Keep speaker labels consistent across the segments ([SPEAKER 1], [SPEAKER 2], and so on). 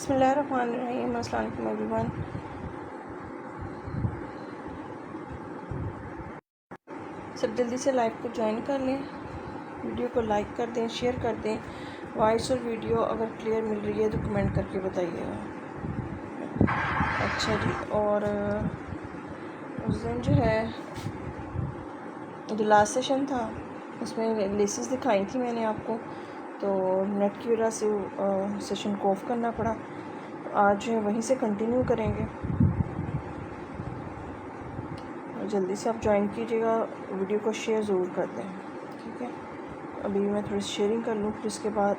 [SPEAKER 1] बिस्मिल्लाहिर्रहमानिर्रहीम। अस्सलाम वालेकुम एवरीवन। सब जल्दी से लाइव को ज्वाइन कर लें, वीडियो को लाइक कर दें, शेयर कर दें। वॉइस और वीडियो अगर क्लियर मिल रही है तो कमेंट करके बताइएगा। अच्छा जी। और उस दिन जो है जो लास्ट सेशन था उसमें लेसेस दिखाई थी मैंने आपको, तो नेट की वजह से सेशन को ऑफ करना पड़ा। तो आज जो है वहीं से कंटिन्यू करेंगे। जल्दी से आप ज्वाइन कीजिएगा, वीडियो को शेयर ज़रूर कर दें, ठीक है। अभी मैं थोड़ी शेयरिंग कर लूँ, फिर उसके बाद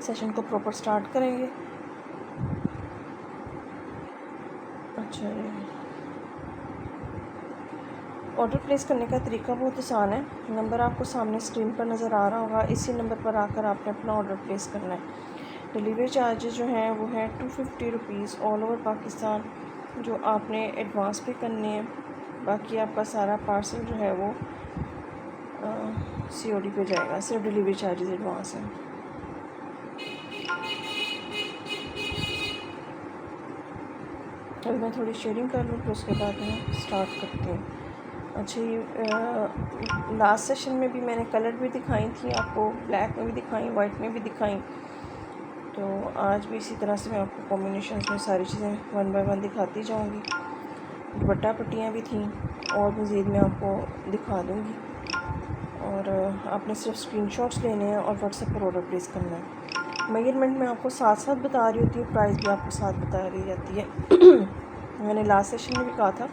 [SPEAKER 1] सेशन को प्रॉपर स्टार्ट करेंगे। अच्छा जी। ऑर्डर प्लेस करने का तरीका बहुत आसान है। नंबर आपको सामने स्क्रीन पर नज़र आ रहा होगा, इसी नंबर पर आकर आपने अपना ऑर्डर प्लेस करना है। डिलीवरी चार्जेस जो हैं वो हैं 250 रुपीज़ ऑल ओवर पाकिस्तान, जो आपने एडवांस पे करने हैं। बाकी आपका सारा पार्सल जो है वो COD पे जाएगा, सिर्फ डिलीवरी चार्जेस एडवांस हैं। अभी मैं थोड़ी शेयरिंग कर लूँ, फिर उसके बाद मैं स्टार्ट करती हूँ। अच्छा, ये लास्ट सेशन में भी मैंने कलर भी दिखाई थी आपको, ब्लैक में भी दिखाई, वाइट में भी दिखाई। तो आज भी इसी तरह से मैं आपको कॉम्बिनेशंस में सारी चीज़ें वन बाय वन दिखाती जाऊँगी। दुपट्टा पट्टियाँ भी थी और मज़ीद मैं आपको दिखा दूँगी। और आपने सिर्फ स्क्रीनशॉट्स लेने हैं और व्हाट्सएप पर ऑर्डर प्लेस करना है। मेजरमेंट मैं आपको साथ साथ बता रही होती हूँ, प्राइस भी आपको साथ बता रही जाती है। मैंने लास्ट सेशन में भी कहा था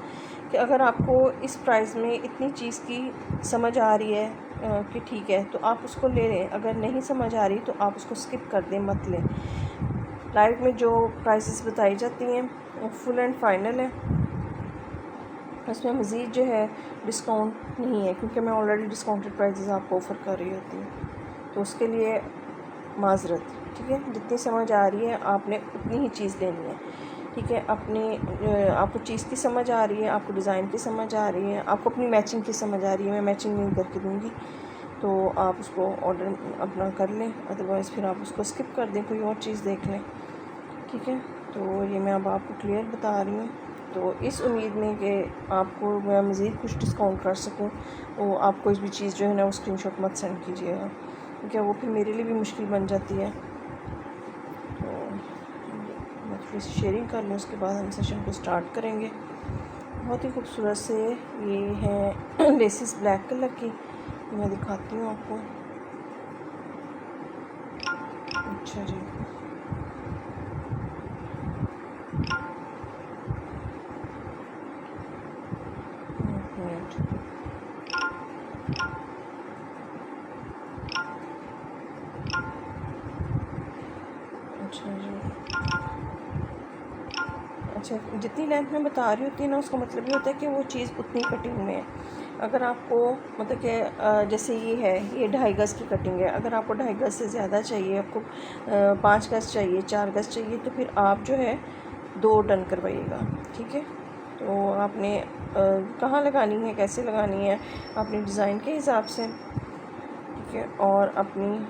[SPEAKER 1] कि अगर आपको इस प्राइस में इतनी चीज़ की समझ आ रही है कि ठीक है, तो आप उसको ले लें। अगर नहीं समझ आ रही तो आप उसको स्किप कर दें, मत लें। लाइव में जो प्राइसेस बताई जाती हैं वो फुल एंड फाइनल है, उसमें मज़ीद जो है डिस्काउंट नहीं है, क्योंकि मैं ऑलरेडी डिस्काउंटेड प्राइसेस आपको ऑफ़र कर रही होती हूँ। तो उसके लिए माज़रत, ठीक है। जितनी समझ आ रही है आपने उतनी ही चीज़ लेनी है, ठीक है। आपको चीज़ की समझ आ रही है, आपको डिज़ाइन की समझ आ रही है, आपको अपनी मैचिंग की समझ आ रही है, मैं मैचिंग नहीं करके दूँगी, तो आप उसको ऑर्डर अपना कर लें। अदरवाइज़ फिर आप उसको स्किप कर दें, कोई और चीज़ देख लें, ठीक है। तो ये मैं अब आपको क्लियर बता रही हूँ। तो इस उम्मीद में कि आपको मैं मज़ीद कुछ डिस्काउंट कर सकूँ, तो आप कोई भी चीज़ जो है ना वो स्क्रीनशॉट मत सेंड कीजिएगा, क्योंकि वो फिर मेरे लिए भी मुश्किल बन जाती है। तो मैं थोड़ी सी शेयरिंग कर लूँ, उसके बाद हम सेशन को स्टार्ट करेंगे। बहुत ही खूबसूरत से ये है लेसिस ब्लैक कलर की, मैं दिखाती हूँ आपको। अच्छा जी। अच्छा जी। अच्छा, जितनी लेंथ में बता रही होती है ना, उसका मतलब ये होता है कि वो चीज़ उतनी कटिंग में है। अगर आपको मतलब कि जैसे ये है, ये 2.5 गज़ की कटिंग है। अगर आपको 2.5 गज़ से ज़्यादा चाहिए, आपको 5 गज़ चाहिए, 4 गज़ चाहिए, तो फिर आप जो है 2 डन करवाइएगा, ठीक है। तो आपने कहाँ लगानी है, कैसे लगानी है, अपने डिज़ाइन के हिसाब से, ठीक है, और अपनी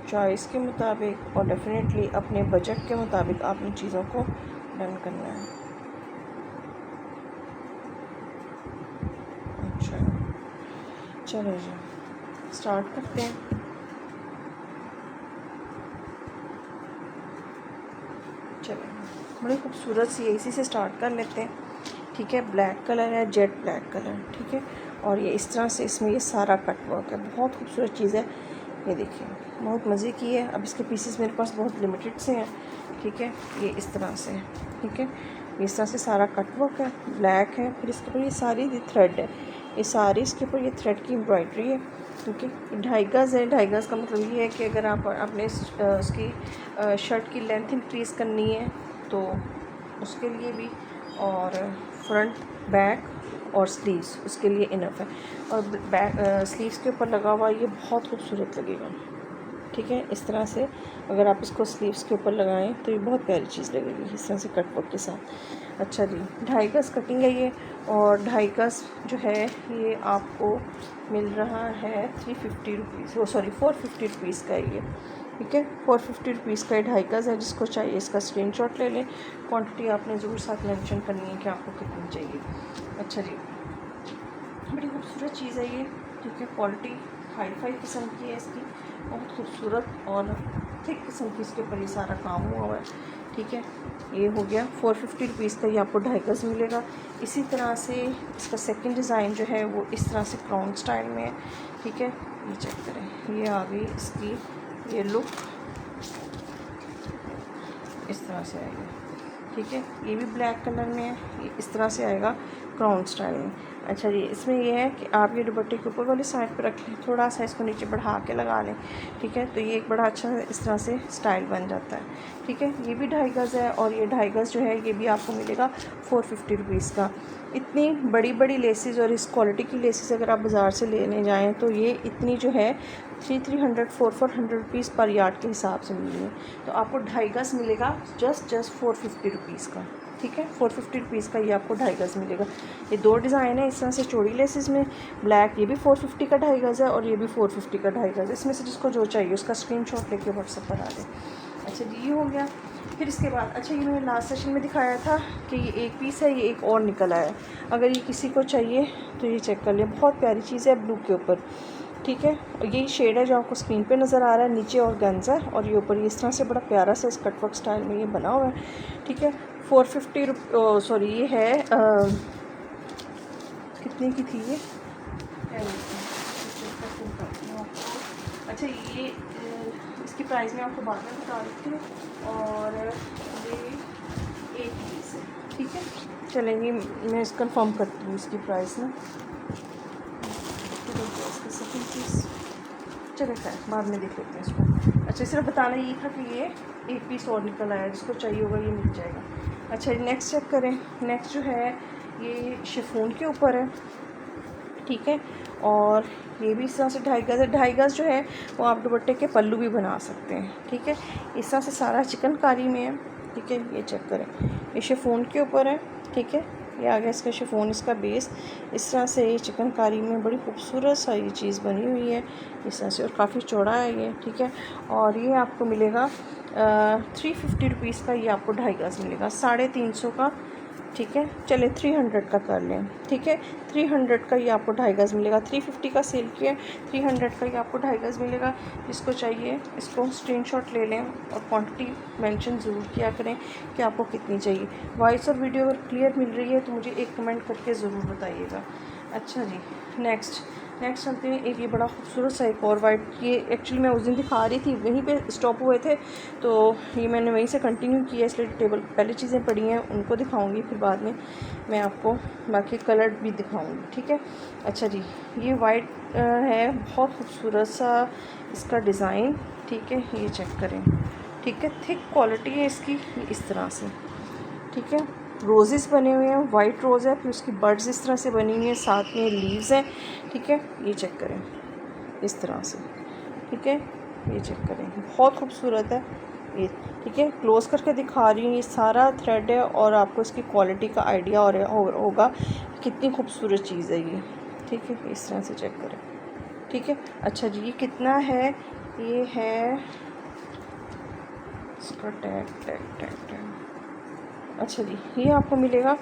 [SPEAKER 1] चॉइस के मुताबिक और डेफिनेटली अपने बजट के मुताबिक आपने चीज़ों को डन करना है। अच्छा, चलो जी स्टार्ट करते हैं। चलो, बड़ी खूबसूरत सी इसी से स्टार्ट कर लेते हैं, ठीक है। ब्लैक कलर है, जेट ब्लैक कलर, ठीक है। और ये इस तरह से इसमें ये सारा कट वर्क है, बहुत खूबसूरत चीज़ है। ये देखिए, बहुत मज़े की है। अब इसके पीसेस मेरे पास बहुत लिमिटेड से हैं, ठीक है। ये इस तरह से है, ठीक है। इस तरह से सारा कट वर्क है, ब्लैक है। फिर इसके ऊपर ये सारी ये थ्रेड है, ये सारी इसके ऊपर ये थ्रेड की एम्ब्रॉयडरी है, ठीक है। 2.5 गज़ है। 2.5 गज़ का मतलब ये है कि अगर आप अपने उसकी शर्ट की लेंथ इंक्रीज़ करनी है तो उसके लिए भी, और फ्रंट बैक और स्लीव्स उसके लिए इनफ है। और बैक स्लीव्स के ऊपर लगा हुआ ये बहुत खूबसूरत लगेगा, ठीक है। इस तरह से अगर आप इसको स्लीव्स के ऊपर लगाएं तो ये बहुत प्यारी चीज़ लगेगी, इस तरह से कट वर्क के साथ। अच्छा जी, 2.5 गज़ कटिंग है ये, और 2.5 गज़ जो है ये आपको मिल रहा है 350 रुपीज़, वो सॉरी 450 रुपीज़ का ये, ठीक है। 450 रुपीज़ का 2.5 गज़ है। जिसको चाहिए इसका स्क्रीनशॉट ले लें। क्वांटिटी आपने ज़रूर साथ मेंशन करनी है कि आपको कितनी चाहिए। अच्छा जी, बड़ी खूबसूरत चीज़ है ये, ठीक है। क्वालिटी हाई फाई किस्म की है इसकी, बहुत खूबसूरत और थिक किस्म की इसके ऊपर ये सारा काम हुआ हुआ है, ठीक है। ये हो गया 450 रुपीज़ का, ये आपको 2.5 गज़ मिलेगा। इसी तरह से इसका सेकंड डिज़ाइन जो है वो इस तरह से क्राउन स्टाइल में है, ठीक है। ये चेक करें, ये आ गई इसकी ये लुक, इस तरह से आएगा, ठीक है। ये भी ब्लैक कलर में है, ये इस तरह से आएगा क्राउन स्टाइल में। अच्छा जी, इसमें ये है कि आप ये दुपट्टे के ऊपर वाली साइड पर रख लें, थोड़ा सा इसको नीचे बढ़ा के लगा लें, ठीक है। तो ये एक बड़ा अच्छा इस तरह से स्टाइल बन जाता है, ठीक है। ये भी 2.5 गज़ है और ये 2.5 गज़ जो है ये भी आपको मिलेगा 450 रुपीज़ का। इतनी बड़ी बड़ी लेसेस और इस क्वालिटी की लेसेस अगर आप बाज़ार से लेने जाएँ तो ये इतनी जो है 300 400 रुपीज़ पर यार्ड के हिसाब से मिल रही है। तो आपको 2.5 गज़ मिलेगा जस्ट 450 रुपीज़ का, ठीक है। 450 रुपीज़ का ये आपको 2.5 गज़ मिलेगा। ये 2 डिज़ाइन है इस तरह से चौड़ी लेसेस में, ब्लैक, ये भी 450 का 2.5 गज़ है और ये भी 450 का 2.5 गज़। इसमें से जिसको जो चाहिए उसका स्क्रीनशॉट लेके व्हाट्सएप पर आ दें। अच्छा जी, ये हो गया। फिर इसके बाद अच्छा, ये मैंने लास्ट सेशन में दिखाया था कि ये एक पीस है, ये एक और निकल आया है। अगर ये किसी को चाहिए तो ये चेक कर लें, बहुत प्यारी चीज़ है ब्लू के ऊपर, ठीक है। और यही शेड है जो आपको स्क्रीन पे नज़र आ रहा है, नीचे और गंज है और ये ऊपर इस तरह से बड़ा प्यारा सा इस कटवर्क स्टाइल में ये बना हुआ है, ठीक है। 450 सॉरी ये है कितने की थी ये, अच्छा ये इसकी प्राइस मैं आपको बाद में बता देती हूँ। और ये एक पीस है, ठीक है। चलेंगे, मैं इस कंफर्म करती हूँ इसकी प्राइस ना, इसका सेकंड पीस चले खैर बाद में देख लेते हैं इसको। अच्छा, सिर्फ बताना ये था कि ये एक पीस और निकल आया, जिसको चाहिए होगा ये मिल जाएगा। अच्छा, नेक्स्ट चेक करें। नेक्स्ट जो है ये शिफॉन के ऊपर है, ठीक है। और ये भी इस तरह से 2.5 गज़ है। 2.5 गज़ जो है वो आप दुपट्टे के पल्लू भी बना सकते हैं, ठीक है। इस तरह से सारा चिकनकारी में है, ठीक है। ये चेक करें, ये शिफॉन के ऊपर है, ठीक है। ये आ गया इसका शिफॉन, इसका बेस इस तरह से ये चिकनकारी में बड़ी खूबसूरत सा ये चीज़ बनी हुई है इस तरह से, और काफ़ी चौड़ा है ये, ठीक है। और ये आपको मिलेगा 350 रुपीज़ का, ये आपको 2.5 गज़ मिलेगा, 350 का, ठीक है। चले 300 का कर लें, ठीक है। 300 का ये आपको 2.5 गज़ मिलेगा। 350 का सेल किया, 300 का ये आपको 2.5 गज़ मिलेगा। जिसको चाहिए इसको स्क्रीनशॉट ले लें और क्वांटिटी मेंशन ज़रूर किया करें कि आपको कितनी चाहिए। वॉइस और वीडियो अगर क्लियर मिल रही है तो मुझे एक कमेंट करके ज़रूर बताइएगा। अच्छा जी, नेक्स्ट चलते हैं। एक ये बड़ा खूबसूरत सा एक और वाइट, ये एक्चुअली मैं उस दिन दिखा रही थी, वहीं पे स्टॉप हुए थे तो ये मैंने वहीं से कंटिन्यू किया, इसलिए टेबल पहले चीज़ें पड़ी हैं उनको दिखाऊंगी, फिर बाद में मैं आपको बाकी कलर भी दिखाऊंगी, ठीक है। अच्छा जी, ये वाइट है, बहुत खूबसूरत सा इसका डिज़ाइन, ठीक है। ये चेक करें, ठीक है। थिक क्वालिटी है इसकी, इस तरह से, ठीक है। रोज़ेस बने हुए हैं, वाइट रोज़ है, फिर उसकी बर्ड्स इस तरह से बनी हुई हैं, साथ में लीव्स हैं, ठीक है। ये चेक करें इस तरह से, ठीक है। ये चेक करें, बहुत खूबसूरत है ये, ठीक है। क्लोज करके दिखा रही हूँ, ये सारा थ्रेड है और आपको इसकी क्वालिटी का आइडिया होगा कितनी खूबसूरत चीज़ है ये, ठीक है। इस तरह से चेक करें, ठीक है। अच्छा जी, ये कितना है, ये है इसका टैग। अच्छा जी, ये आपको मिलेगा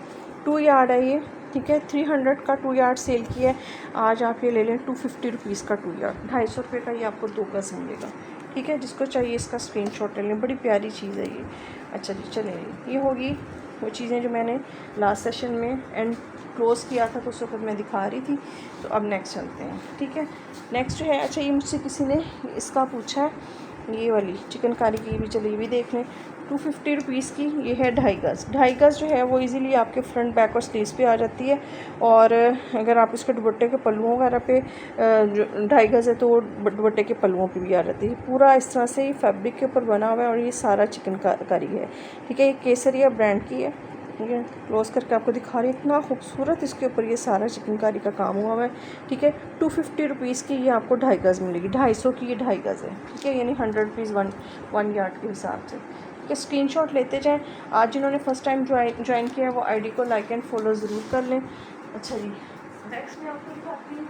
[SPEAKER 1] 2 यार्ड है ये, ठीक है। 300 का 2 यार्ड सेल किया है, आज आप ये ले लें 250 रुपीज़ का 2 यार्ड, 250 रुपये का ये आपको 2 गज़ मिलेगा, ठीक है। जिसको चाहिए इसका स्क्रीनशॉट ले लें, बड़ी प्यारी चीज़ है ये। अच्छा जी, चलें, ये होगी वो चीज़ें जो मैंने लास्ट सेशन में एंड क्लोज़ किया था तो उस वक्त मैं दिखा रही थी। तो अब नेक्स्ट चलते हैं, ठीक है। नेक्स्ट जो है, अच्छा ये मुझसे किसी ने इसका पूछा है, ये वाली चिकनकारी की भी, चलिए ये भी देख लें। 250 रुपीज़ की ये है 2.5 गज़। 2.5 गज़ जो है वो इजीली आपके फ्रंट बैक और स्लीव्स पे आ जाती है। और अगर आप इसके दुपट्टे के पल्लुओं वगैरह पे 2.5 गज़ है तो वो दुपट्टे के पल्लुओं पे भी आ जाती है। पूरा इस तरह से फैब्रिक के ऊपर बना हुआ है और ये सारा चिकनकारी है, ठीक है। ये केसरिया ब्रांड की है, ठीक है। क्लोज करके आपको दिखा रही है, इतना खूबसूरत इसके ऊपर ये सारा चिकनकारी का काम हुआ है, ठीक है। 250 रुपीज़ की ये आपको 2.5 गज़ मिलेगी, 250 की ये 2.5 गज़ है, ठीक है। यानी 100 रुपीज़ वन यार्ड के हिसाब से, ठीक है। स्क्रीनशॉट लेते जाएं। आज जिन्होंने फ़र्स्ट टाइम ज्वाइन किया है वो आईडी को लाइक एंड फॉलो ज़रूर कर लें। अच्छा जी, नेक्स्ट में आपको दिखाती हूँ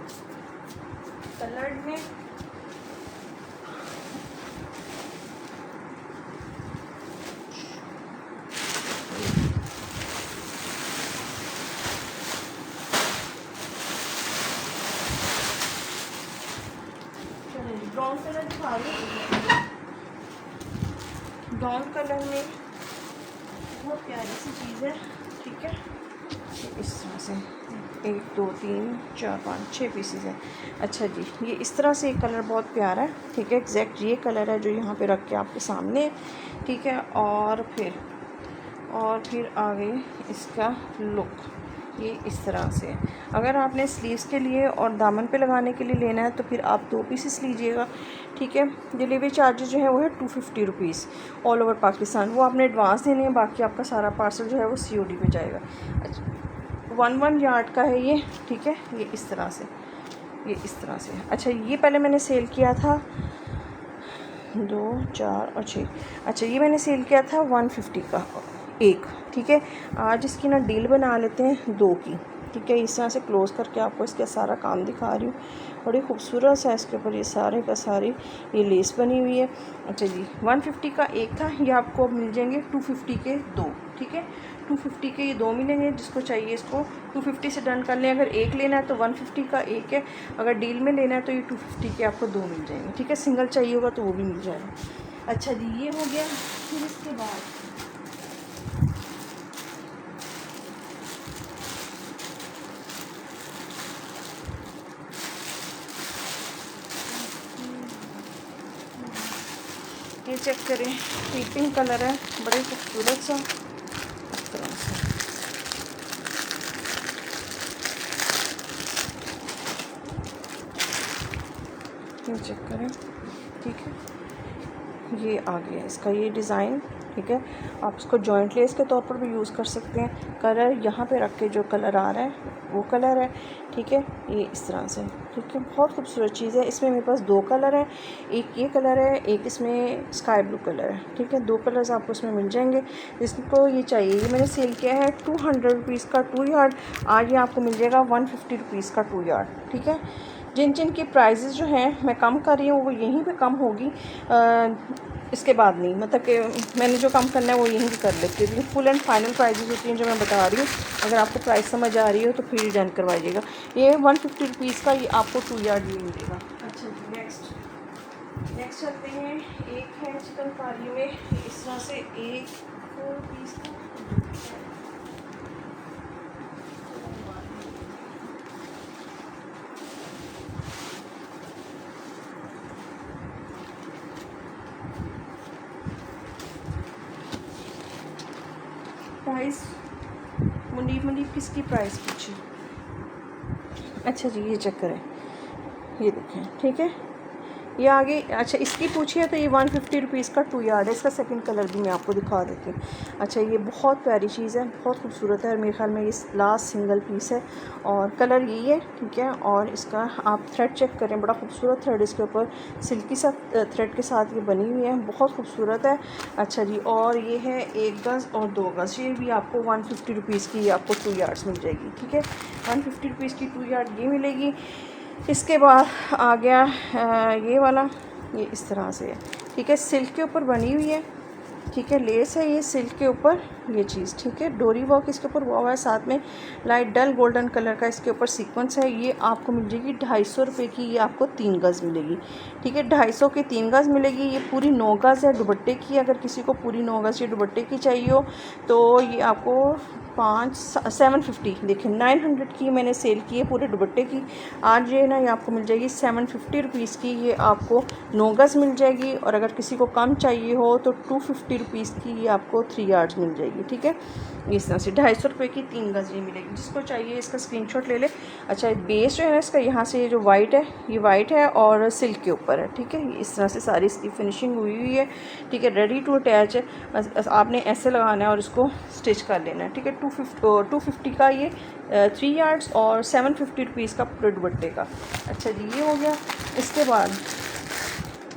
[SPEAKER 1] कलर्ड में, ब्राउन कलर दिखा रही हूँ। ब्राउन कलर में बहुत प्यारी सी चीज़ है, ठीक है। इस तरह से 1 2 3 4 5 6 पीसेस है। अच्छा जी, ये इस तरह से कलर बहुत प्यारा है, ठीक है। एग्जैक्ट ये कलर है जो यहाँ पे रख के आपके सामने है, ठीक है। और फिर आगे इसका लुक ये इस तरह से है। अगर आपने स्लीव्स के लिए और दामन पे लगाने के लिए लेना है तो फिर आप 2 पीसेस लीजिएगा, ठीक है। डिलीवरी चार्जेस जो है वो है 250 रुपीज़ ऑल ओवर पाकिस्तान। वो आपने एडवांस देने हैं, बाकी आपका सारा पार्सल जो है वो COD पे जाएगा। अच्छा 1 यार्ड का है ये, ठीक है। ये इस तरह से। अच्छा ये पहले मैंने सेल किया था 2 4 और 6। अच्छा ये मैंने सेल किया था 150 का एक, ठीक है। आज इसकी ना डील बना लेते हैं 2 की, ठीक है। इस तरह से क्लोज़ करके आपको इसका सारा काम दिखा रही हूँ। बड़ी खूबसूरत सा इसके ऊपर ये सारे का सारी ये लेस बनी हुई है। अच्छा जी 150 का एक था, ये आपको मिल जाएंगे 250 के 2, ठीक है। 250 के ये 2 मिलेंगे। जिसको चाहिए इसको 250 से डन कर लें। अगर एक लेना है तो 150 का एक है, अगर डील में लेना है तो ये 250 के आपको 2 मिल जाएंगे, ठीक है। सिंगल चाहिए होगा तो वो भी मिल जाएगा। अच्छा जी ये हो गया। फिर इसके बाद ये चेक करें, ये पिंक कलर है, बड़े खूबसूरत सा इस तरह से। ये चेक करें, ठीक है। ये आ गया इसका ये डिज़ाइन, ठीक है। आप इसको जॉइंट लेस के तौर पर भी यूज़ कर सकते हैं। कलर यहाँ पे रख के जो कलर आ रहा है वो कलर है, ठीक है। ये इस तरह से, ठीक है। बहुत खूबसूरत चीज़ है। इसमें मेरे पास 2 कलर हैं, एक ये कलर है, एक इसमें स्काई ब्लू कलर है, ठीक है। 2 कलर्स आपको इसमें मिल जाएंगे। जिसको ये चाहिए, ये मैंने सेल किया है 200 रुपीज़ का 2 यार्ड। आज ये आपको मिल जाएगा 150 रुपीज़ का 2 यार्ड, ठीक है। जिन की प्राइजेज़ जो हैं मैं कम कर रही हूँ वो यहीं पे कम होगी, इसके बाद नहीं। मतलब कि मैंने जो काम करना है वो यहीं भी कर लेती हूँ। फुल एंड फाइनल प्राइजेज़ होती हैं जो मैं बता रही हूँ। अगर आपको प्राइस समझ आ रही हो तो फिर ही डन करवाइएगा। ये 150 रुपीज़ का ये आपको 2 यार्ड भी मिलेगा। अच्छा जी नेक्स्ट चलते हैं। एक है चिकनकारी में इस तरह से एक पीस का प्राइस मुनीब किसकी प्राइस पूछी। अच्छा जी ये चेक करें, ये देखें, ठीक है। ये आगे अच्छा इसकी पूछी है तो ये 150 रुपीज़ का 2 यार्ड है। इसका सेकंड कलर भी मैं आपको दिखा देती हूँ। अच्छा ये बहुत प्यारी चीज़ है, बहुत खूबसूरत है और मेरे ख्याल में ये लास्ट सिंगल पीस है और कलर यही है, ठीक है। और इसका आप थ्रेड चेक करें, बड़ा खूबसूरत थ्रेड इसके ऊपर सिल्की सा थ्रेड के साथ ये बनी हुई है, बहुत खूबसूरत है। अच्छा जी और ये है 1 गज़ और 2 गज़, ये भी आपको 150 रुपीज़ की आपको 2 यार्ड्स मिल जाएगी, ठीक है। 150 रुपीज़ की 2 यार्ड ये मिलेगी। इसके बाद आ गया ये वाला, ये इस तरह से है, ठीक है। सिल्क के ऊपर बनी हुई है, ठीक है। लेस है ये सिल्क के ऊपर ये चीज़, ठीक है। डोरी वर्क इसके ऊपर हुआ है, साथ में लाइट डल गोल्डन कलर का इसके ऊपर सीक्वेंस है। ये आपको मिल जाएगी 250 रुपये की, ये आपको 3 गज़ मिलेगी, ठीक है। 250 की 3 गज़ मिलेगी। ये पूरी 9 गज़ है दुपट्टे की। अगर किसी को पूरी 9 गज़ की दुपट्टे की चाहिए हो तो ये आपको 750 देखिए 900 की मैंने सेल की है पूरे दुपट्टे की। आज ये ना ये आपको मिल जाएगी 750 रुपीज़ की, ये आपको 9 गज़ मिल जाएगी। और अगर किसी को कम चाहिए हो तो 250 रुपीज़ की ये आपको 3 यार्ड्स मिल जाएगी, ठीक है। इस तरह से 250 रुपये की 3 गज़ ये मिलेगी। जिसको चाहिए इसका स्क्रीनशॉट ले ले। अच्छा बेस जो है इसका यहाँ से ये जो वाइट है ये वाइट है और सिल्क के ऊपर है, ठीक है। इस तरह से सारी इसकी फिनिशिंग हुई हुई है, ठीक है। रेडी टू अटैच है, बस आपने ऐसे लगाना है और इसको स्टिच कर लेना है, ठीक है। 250 का ये 3 यार्ड्स और 750 रुपीज़ का पूरे दुपट्टे का। अच्छा जी ये हो गया। इसके बाद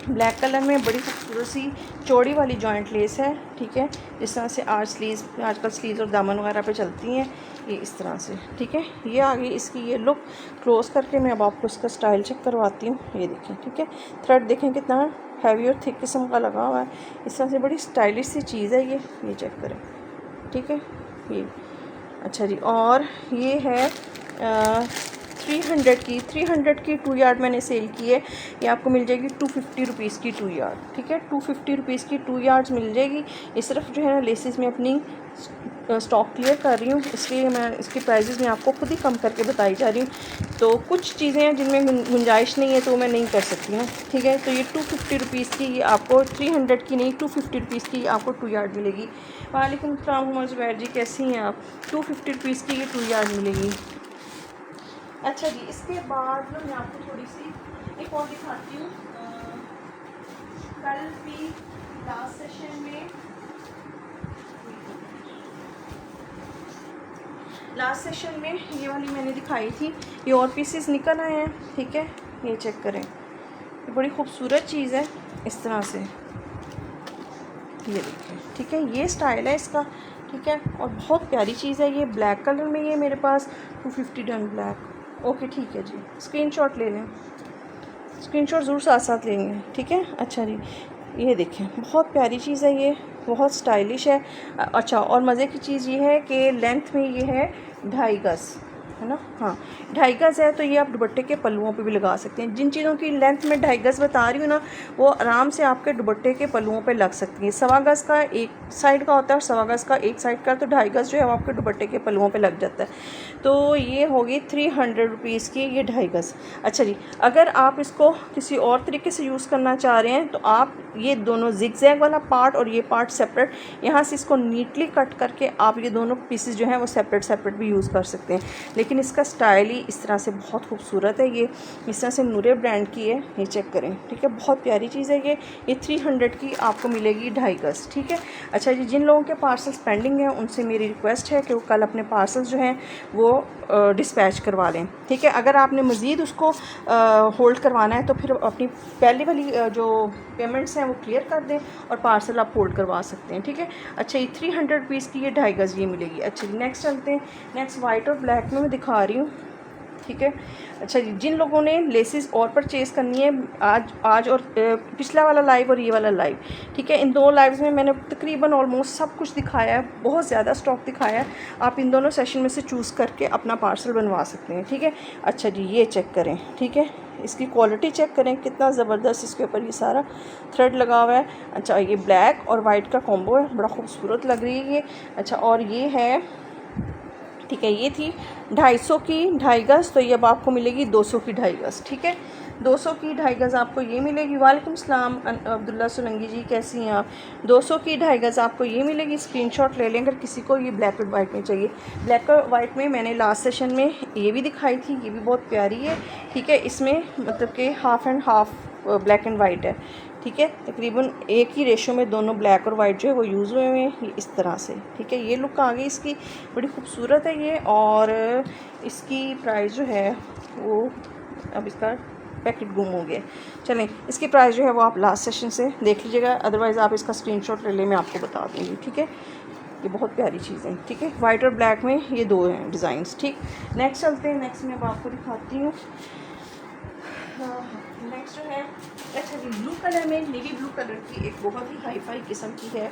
[SPEAKER 1] ब्लैक कलर में बड़ी खूबसूरत सी चौड़ी वाली जॉइंट लेस है, ठीक है। इस तरह से आजकल स्लीव्स और दामन वगैरह पे चलती हैं ये इस तरह से, ठीक है। ये आ गई इसकी ये लुक। क्लोज करके मैं अब आपको इसका स्टाइल चेक करवाती हूँ। ये देखें, ठीक है। थ्रेड देखें कितना हैवी और थिक किस्म का लगा हुआ है। इस तरह से बड़ी स्टाइलिश सी चीज़ है ये चेक करें, ठीक है। ये अच्छा जी और ये है 300 की 2 यार्ड मैंने सेल की है। ये आपको मिल जाएगी 250 रुपीज़ की 2 यार्ड, ठीक है। 250 रुपीज़ की 2 यार्ड्स मिल जाएगी। ये सिर्फ जो है ना लेसेस में अपनी स्टॉक क्लियर कर रही हूँ, इसलिए मैं इसकी प्राइसेस मैं आपको खुद ही कम करके बताई जा रही हूँ। तो कुछ चीज़ें हैं जिनमें गुंजाइश नहीं है तो मैं नहीं कर सकती हूँ, ठीक है। तो ये 250 रुपीज़ की, ये आपको 300 की नहीं 250 रुपीज़ की आपको 2 यार्ड मिलेगी। वालेकुम अस्सलाम उमर ज़ुबैर जी, कैसी हैं आप। 250 रुपीज़ की ये 2 यार्ड मिलेगी। अच्छा जी, इसके बाद मैं आपको थोड़ी सी एक और दिखाती हूँ। कल भी लास्ट सेशन में ये वाली मैंने दिखाई थी, ये और पीसेस निकल आए हैं, ठीक है। ये चेक करें, ये बड़ी खूबसूरत चीज़ है इस तरह से, ये देखें, ठीक है। ये स्टाइल है इसका, ठीक है, और बहुत प्यारी चीज़ है। ये ब्लैक कलर में ये मेरे पास 250 डन ब्लैक। ओके ठीक है जी, स्क्रीनशॉट ले लें, स्क्रीनशॉट ज़रूर साथ साथ लेंगे, ठीक है। अच्छा जी, ये देखें, बहुत प्यारी चीज़ है, ये बहुत स्टाइलिश है। अच्छा, और मज़े की चीज़ ये है कि लेंथ में ये है 2.5 गज़, है ना। हाँ, 2.5 गज़ है, तो ये आप दुपट्टे के पल्लुओं पे भी लगा सकते हैं। जिन चीज़ों की लेंथ में 2.5 गज़ बता रही हूँ ना, वो आराम से आपके दुपट्टे के पल्लुओं पे लग सकती हैं। 1.25 गज़ का एक साइड का होता है और 1.25 गज़ का एक साइड का, तो 2.5 गज़ जो है वो आपके दुपट्टे के पल्लुओं पे लग जाता है। तो ये होगी 300 रुपीज़ की ये 2.5 गज़। अच्छा जी, अगर आप इसको किसी और तरीके से यूज़ करना चाह रहे हैं तो आप ये दोनों जिगजैग वाला पार्ट और ये पार्ट सेपरेट, यहाँ से इसको नीटली कट करके आप ये दोनों पीसेस जो हैं वो सेपरेट भी यूज़ कर सकते हैं। लेकिन इसका स्टाइल ही इस तरह से बहुत खूबसूरत है। ये इस तरह से नूरे ब्रांड की है, ये चेक करें, ठीक है। बहुत प्यारी चीज़ है ये 300 की आपको मिलेगी 2.5 गज़, ठीक है। अच्छा जी, जिन लोगों के पार्सल्स पेंडिंग हैं उनसे मेरी रिक्वेस्ट है कि वो कल अपने पार्सल्स जो हैं वो डिस्पैच करवा लें, ठीक है। अगर आपने मज़ीद उसको होल्ड करवाना है तो फिर अपनी पहली वाली जो पेमेंट्स हैं वो क्लियर कर दें और पार्सल आप होल्ड करवा सकते हैं, ठीक है। अच्छा, ये 300 रुपीज़ की ये 2.5 गज़ ये मिलेगी। अच्छा जी, नेक्स्ट चलते हैं। नेक्स्ट वाइट और ब्लैक में मैं दिखा रही हूँ, ठीक है। अच्छा जी, जिन लोगों ने लेसेस और परचेज़ करनी है, आज और पिछला वाला लाइव और ये वाला लाइव, ठीक है, इन दो लाइव्स में मैंने तकरीबन ऑलमोस्ट सब कुछ दिखाया है, बहुत ज़्यादा स्टॉक दिखाया है। आप इन दोनों सेशन में से चूज़ करके अपना पार्सल बनवा सकते हैं, ठीक है। अच्छा जी, ये चेक करें, ठीक है, इसकी क्वालिटी चेक करें, कितना ज़बरदस्त इसके ऊपर ये सारा थ्रेड लगा हुआ है। अच्छा, ये ब्लैक और वाइट का कॉम्बो है, बड़ा खूबसूरत लग रही है ये। अच्छा, और ये है, ठीक है, ये थी 250 की 2.5 गज़, तो ये अब आपको मिलेगी 200 की 2.5 गज़, ठीक है। 200 की 2.5 गज़ आपको ये मिलेगी। वालेकुम सलाम अब्दुल्ला सुलंगी जी, कैसी हैं आप। 200 की 2.5 गज़ आपको ये मिलेगी। स्क्रीनशॉट ले लें अगर किसी को ये ब्लैक एंड वाइट में चाहिए। ब्लैक और वाइट में मैंने लास्ट सेशन में ये भी दिखाई थी, ये भी बहुत प्यारी है, ठीक है। इसमें मतलब कि half and half black and white है, ठीक है। तकरीबन एक ही रेशो में दोनों ब्लैक और वाइट जो है वो यूज़ हुए हैं, ये इस तरह से, ठीक है। ये लुक आ गई इसकी, बड़ी खूबसूरत है ये। और इसकी प्राइस जो है वो, अब इसका पैकेट गुम हो गया, चलें, इसकी प्राइस जो है वो आप लास्ट सेशन से देख लीजिएगा, अदरवाइज़ आप इसका स्क्रीनशॉट ले लें, मैं आपको बता दूँगी, ठीक है। ये बहुत प्यारी चीज़ है, ठीक है। वाइट और ब्लैक में ये दो हैं डिज़ाइंस, ठीक। नेक्स्ट चलते हैं, नेक्स्ट मैं अब आपको दिखाती हूँ। नेक्स्ट जो है, अच्छा जी, ब्लू कलर में नेवी ब्लू कलर की एक बहुत ही हाई फाई किस्म की है,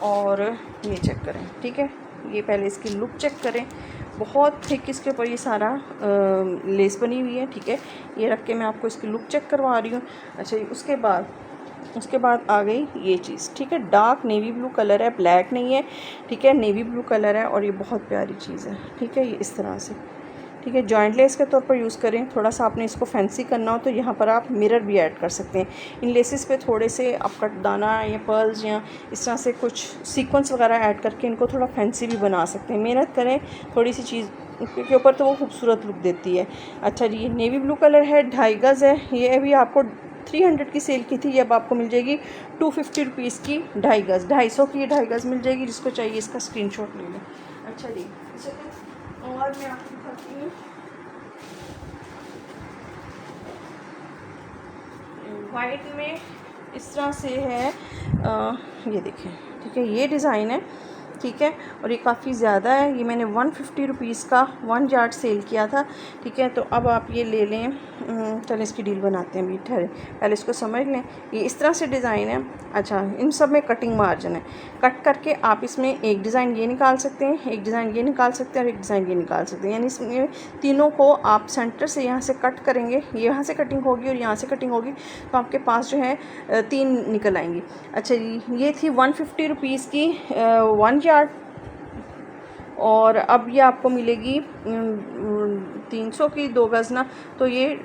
[SPEAKER 1] और ये चेक करें, ठीक है। ये पहले इसकी लुक चेक करें, बहुत थिक इसके ऊपर ये सारा लेस बनी हुई है, ठीक है। ये रख के मैं आपको इसकी लुक चेक करवा रही हूँ। अच्छा जी, उसके बाद आ गई ये चीज़, ठीक है। डार्क नेवी ब्लू कलर है, ब्लैक नहीं है, ठीक है, नेवी ब्लू कलर है, और ये बहुत प्यारी चीज़ है, ठीक है। ये इस तरह से, ठीक है, जॉइंट लेस के तौर पर यूज़ करें। थोड़ा सा आपने इसको फैंसी करना हो तो यहाँ पर आप मिरर भी ऐड कर सकते हैं। इन लेसेस पे थोड़े से आप कटदाना या पर्ल्स या इस तरह से कुछ सीक्वेंस वगैरह ऐड करके इनको थोड़ा फैंसी भी बना सकते हैं। मेहनत करें थोड़ी सी चीज़ के ऊपर तो वो खूबसूरत लुक देती है। अच्छा जी, ये नेवी ब्लू कलर है, 2.5 गज़ है, ये अभी आपको 300 की सेल की थी, ये अब आपको मिल जाएगी 250 रुपीज़ की 2.5 गज़। 250 की 2.5 गज़ मिल जाएगी, जिसको चाहिए इसका स्क्रीनशॉट ले लें। अच्छा जी, और मैं आपको दिखाती हूँ वाइट में, इस तरह से है, ये देखें, ठीक है, ये डिज़ाइन है, ठीक है। और ये काफ़ी ज़्यादा है, ये मैंने 150 रुपीज़ का 1 यार्ड सेल किया था, ठीक है। तो अब आप ये ले लें। चलें इसकी डील बनाते हैं, अभी ठहरे पहले इसको समझ लें। ये इस तरह से डिज़ाइन है। अच्छा, इन सब में कटिंग मार्जिन है। कट करके आप इसमें एक डिज़ाइन ये निकाल सकते हैं, एक डिज़ाइन ये निकाल सकते हैं और एक डिज़ाइन ये निकाल सकते हैं। यानी इसमें तीनों को आप सेंटर से यहाँ से कट करेंगे, ये यहाँ से कटिंग होगी और यहाँ से कटिंग होगी, तो आपके पास जो है 3 निकल आएंगी। अच्छा जी, ये थी 150 रुपीज़ की 1 यार्ड, और अब ये आपको मिलेगी 300 की 2 गज़ ना, तो ये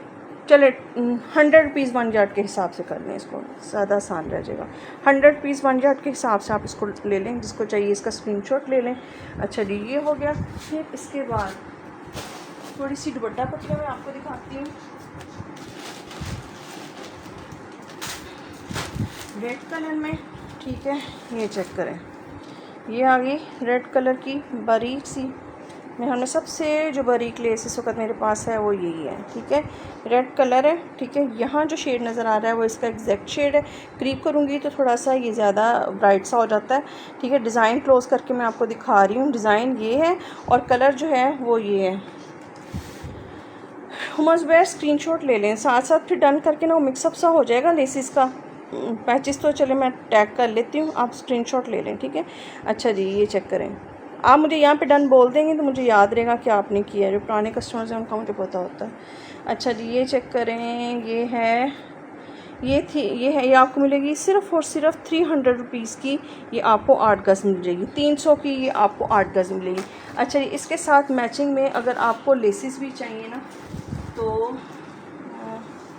[SPEAKER 1] चले 100 रुपीज़ 1 यार्ड के हिसाब से कर लें, इसको ज़्यादा आसान रह जाएगा। 100 रुपीज़ 1 यार्ड के हिसाब से आप इसको ले लें, जिसको चाहिए इसका स्क्रीनशॉट ले लें। अच्छा जी, ये हो गया। फिर इसके बाद थोड़ी सी दुपट्टा पट्टियाँ मैं आपको दिखाती हूँ। रेड कलर में, ठीक है, ये चेक करें, ये आ गई रेड कलर की बारीक सी। मेरे हमने सबसे जो बारीक लेस इस वक्त मेरे पास है वो यही है, ठीक है। रेड कलर है, ठीक है। यहाँ जो शेड नज़र आ रहा है वो इसका एग्जैक्ट शेड है। क्रीप करूँगी तो थोड़ा सा ये ज़्यादा ब्राइट सा हो जाता है, ठीक है। डिज़ाइन क्लोज करके मैं आपको दिखा रही हूँ। डिज़ाइन ये है और कलर जो है वो ये है। मस्ट बेस्ट स्क्रीनशॉट ले लें, साथ साथ फिर डन करके ना वो मिक्सअप सा हो जाएगा लेसिस का। पैचेस तो चले मैं टैग कर लेती हूँ, आप स्क्रीनशॉट ले लें, ठीक है। अच्छा जी, ये चेक करें। आप मुझे यहाँ पे डन बोल देंगे तो मुझे याद रहेगा कि आपने किया है। जो पुराने कस्टमर्स हैं उनका मुझे पता होता है। अच्छा जी, ये चेक करें, ये है, ये आपको मिलेगी सिर्फ़ और सिर्फ 300 रुपीज़ की। ये आपको 8 गज़ मिल जाएगी। 300 की ये आपको 8 गज़ मिलेगी। अच्छा जी, इसके साथ मैचिंग में अगर आपको लेसिस भी चाहिए ना, तो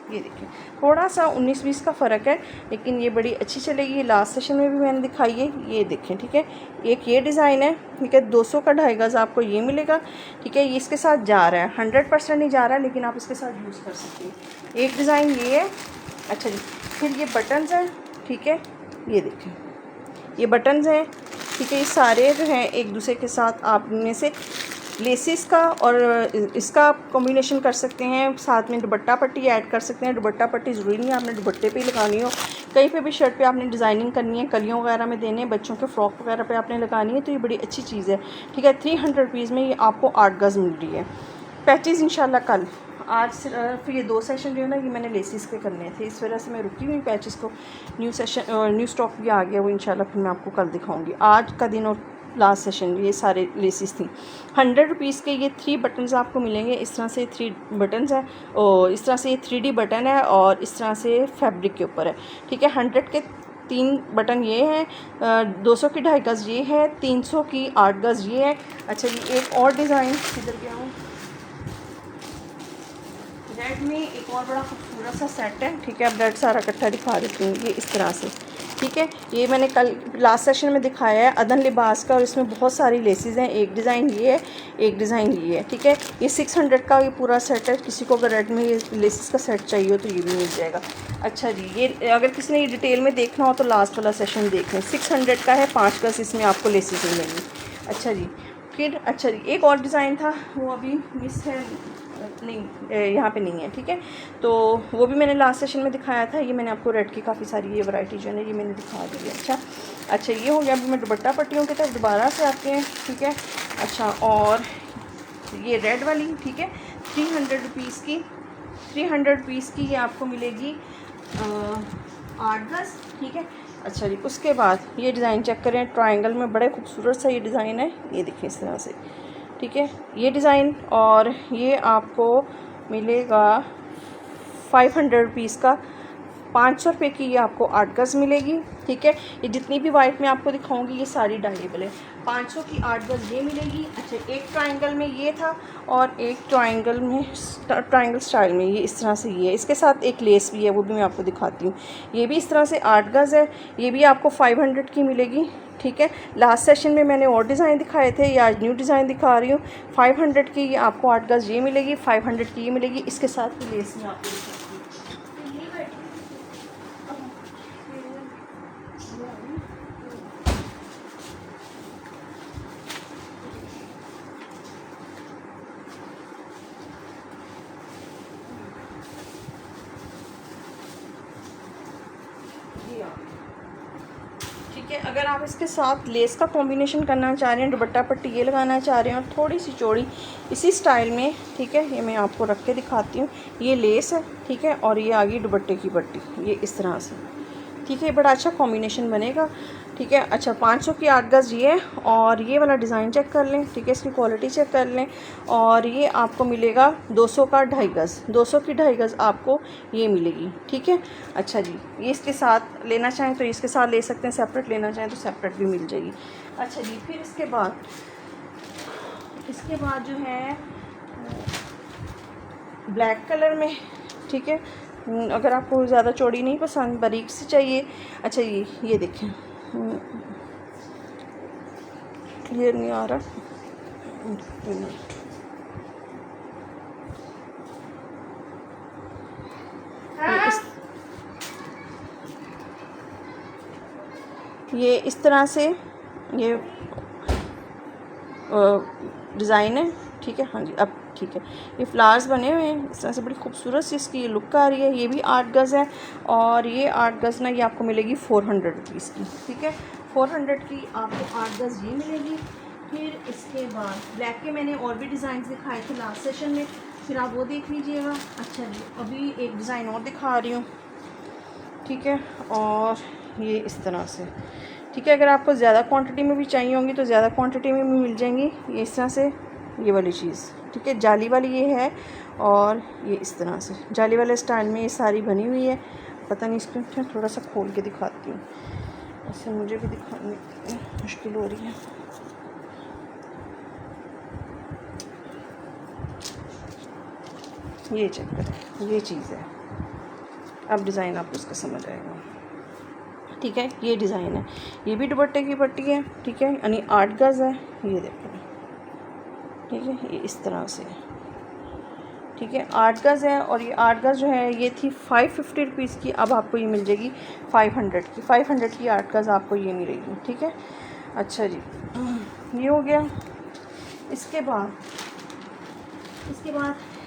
[SPEAKER 1] ये देखिए थोड़ा सा 19-20 का फ़र्क है, लेकिन ये बड़ी अच्छी चलेगी। लास्ट सेशन में भी मैंने दिखाई है, ये देखें, ठीक है। एक ये डिज़ाइन है, ठीक है, 200 का 2.5 गज़ आपको ये मिलेगा, ठीक है। ये इसके साथ जा रहा है, 100% नहीं जा रहा है, लेकिन आप इसके साथ यूज़ कर सकते हैं। एक डिज़ाइन ये है। अच्छा जी, फिर ये बटन्स हैं, ठीक है, ये देखें, ये बटन्स हैं, ठीक है। ये सारे जो हैं एक दूसरे के साथ आप में से लेसिस का और इसका आप कॉम्बिनेशन कर सकते हैं। साथ में दुपट्टा पट्टी ऐड कर सकते हैं। दुपट्टा पट्टी ज़रूरी नहीं है आपने दुपट्टे पे ही लगानी हो, कहीं पे भी शर्ट पे आपने डिज़ाइनिंग करनी है, कलियों वगैरह में देने, बच्चों के फ्रॉक वगैरह पे आपने लगानी है, तो ये बड़ी अच्छी चीज़ है, ठीक है। 300 रुपीज़ में ये आपको 8 गज़ मिल रही है। पैचेज़ इंशाल्लाह कल, आज फिर ये 2 सेशन जो है ना ये मैंने लेसिस के करने थे, इस वजह से मैं रुकी हुई। पैचेज़ को न्यू स्टॉक भी आ गया, वो इंशाल्लाह फिर मैं आपको कल दिखाऊंगी। आज का दिन और लास्ट सेशन ये सारे लेसिस थी। 100 रुपीज़ के ये 3 बटन्स आपको मिलेंगे। इस तरह से 3 बटन्स हैं और इस तरह से ये 3D बटन है और इस तरह से फैब्रिक के ऊपर है, ठीक है। 100 के 3 बटन ये हैं, 200 की 2.5 गज़ ये है, 300 की 8 गज़ ये है। अच्छा जी, एक और डिज़ाइन इधर गया हूँ, रेड में एक और बड़ा खूबसूरत सा सेट है, ठीक है। अब रेड सारा इकट्ठा दिखा देती हूँ, ये इस तरह से, ठीक है। ये मैंने कल लास्ट सेशन में दिखाया है अदन लिबास का, और इसमें बहुत सारी लेसेस हैं। एक डिज़ाइन ये है, एक डिज़ाइन ये है, ठीक है। ये 600 का ये पूरा सेट है। किसी को अगर रेड में ये लेसेस का सेट चाहिए हो तो ये भी मिल जाएगा। अच्छा जी, ये अगर किसी ने ये डिटेल में देखना हो तो लास्ट वाला सेशन देख लें। 600 का है, 5 गज़ इसमें आपको लेसेस मिलेंगी। अच्छा जी, फिर अच्छा जी, एक और डिज़ाइन था, वो अभी मिस है, नहीं यहाँ पे नहीं है, ठीक है। तो वो भी मैंने लास्ट सेशन में दिखाया था। ये मैंने आपको रेड की काफ़ी सारी ये वैरायटी जो है ये मैंने दिखा दी है। अच्छा ये हो गया। अभी मैं दुपट्टा पट्टियों की तरफ दोबारा से आते हैं, ठीक है। अच्छा, और ये रेड वाली, ठीक है, 300 रुपीज़ की, 300 रुपीज़ की ये आपको मिलेगी 8 गज़, ठीक है। अच्छा जी, उसके बाद ये डिज़ाइन चेक करें, ट्रायंगल में बड़े खूबसूरत सा ये डिज़ाइन है, ये देखिए इस तरह से, ठीक है, ये डिज़ाइन। और ये आपको मिलेगा 500 रुपीज़ का, 500 रुपये की ये आपको 8 गज़ मिलेगी, ठीक है। ये जितनी भी वाइट में आपको दिखाऊंगी ये सारी डाइएबल है। 500 की 8 गज़ ये मिलेगी। अच्छा, एक ट्रायंगल में ये था और एक ट्रायंगल में ट्रायंगल स्टाइल में ये इस तरह से ये है। इसके साथ एक लेस भी है, वो भी मैं आपको दिखाती हूँ। ये भी इस तरह से 8 गज़ है, ये भी आपको 500 की मिलेगी, ठीक है। लास्ट सेशन में मैंने और डिज़ाइन दिखाए थे, ये आज न्यू डिज़ाइन दिखा रही हूँ। 500 की ये आपको 8 गज़ ये मिलेगी, 500 की ये मिलेगी। इसके साथ भी लेस में आपको दिखाती हूँ। ठीक ठीक है। अगर आप इसके साथ लेस का कॉम्बिनेशन करना चाह रहे हैं, दुपट्टा पट्टी ये लगाना चाह रहे हैं और थोड़ी सी चौड़ी इसी स्टाइल में, ठीक है, ये मैं आपको रख के दिखाती हूँ। ये लेस है, ठीक है, और ये आ गई दुपट्टे की पट्टी, ये इस तरह से, ठीक है। बड़ा अच्छा कॉम्बिनेशन बनेगा, ठीक है। अच्छा 500 की 8 गज़ ये है, और ये वाला डिज़ाइन चेक कर लें, ठीक है, इसकी क्वालिटी चेक कर लें। और ये आपको मिलेगा 200 का 2.5 गज़, 200 की 2.5 गज़ आपको ये मिलेगी, ठीक है। अच्छा जी, ये इसके साथ लेना चाहें तो इसके साथ ले सकते हैं, सेपरेट लेना चाहें तो सेपरेट भी मिल जाएगी। अच्छा जी, फिर इसके बाद जो है ब्लैक कलर में, ठीक है, अगर आपको ज़्यादा चौड़ी नहीं पसंद, बारीक से चाहिए। अच्छा ये देखें, क्लियर नहीं आ रहा, ये इस तरह से ये डिज़ाइन है, ठीक है। हाँ जी, अब ठीक है, ये फ्लावर्स बने हुए हैं इस तरह से, बड़ी खूबसूरत सी इसकी ये लुक आ रही है। ये भी 8 गज़ है, और ये 8 गज़ ना ये आपको मिलेगी 400 रुपीज़ की, ठीक है। 400 की आपको 8 गज़ ये मिलेगी। फिर इसके बाद ब्लैक के मैंने और भी डिज़ाइन दिखाए थे लास्ट सेशन में, फिर आप वो देख लीजिएगा। अच्छा जी, अभी एक डिज़ाइन और दिखा रही हूँ, ठीक है, और ये इस तरह से, ठीक है। अगर आपको ज़्यादा क्वांटिटी में भी चाहिए होंगी तो ज़्यादा क्वांटिटी में भी मिल जाएंगी, ये इस तरह से, ये वाली चीज़, ठीक है। जाली वाली ये है, और ये इस तरह से जाली वाले स्टाइल में ये सारी बनी हुई है। पता नहीं, इसको थोड़ा सा खोल के दिखाती हूँ, ऐसे मुझे भी दिखाने में मुश्किल हो रही है। ये चेक करें, ये चीज़ है, अब डिज़ाइन आपको इसका समझ आएगा, ठीक है। ये डिज़ाइन है, ये भी दुपट्टे की पट्टी है, ठीक है, यानी 8 गज़ है, ये देखें, ठीक है, ये इस तरह से, ठीक है, 8 गज़ है। और ये 8 गज़ जो है ये थी 550 रुपीज़ की, अब आपको ये मिल जाएगी 500 की, 500 की 8 गज़ आपको ये मिलेगी, ठीक है। अच्छा जी, ये हो गया। इसके बाद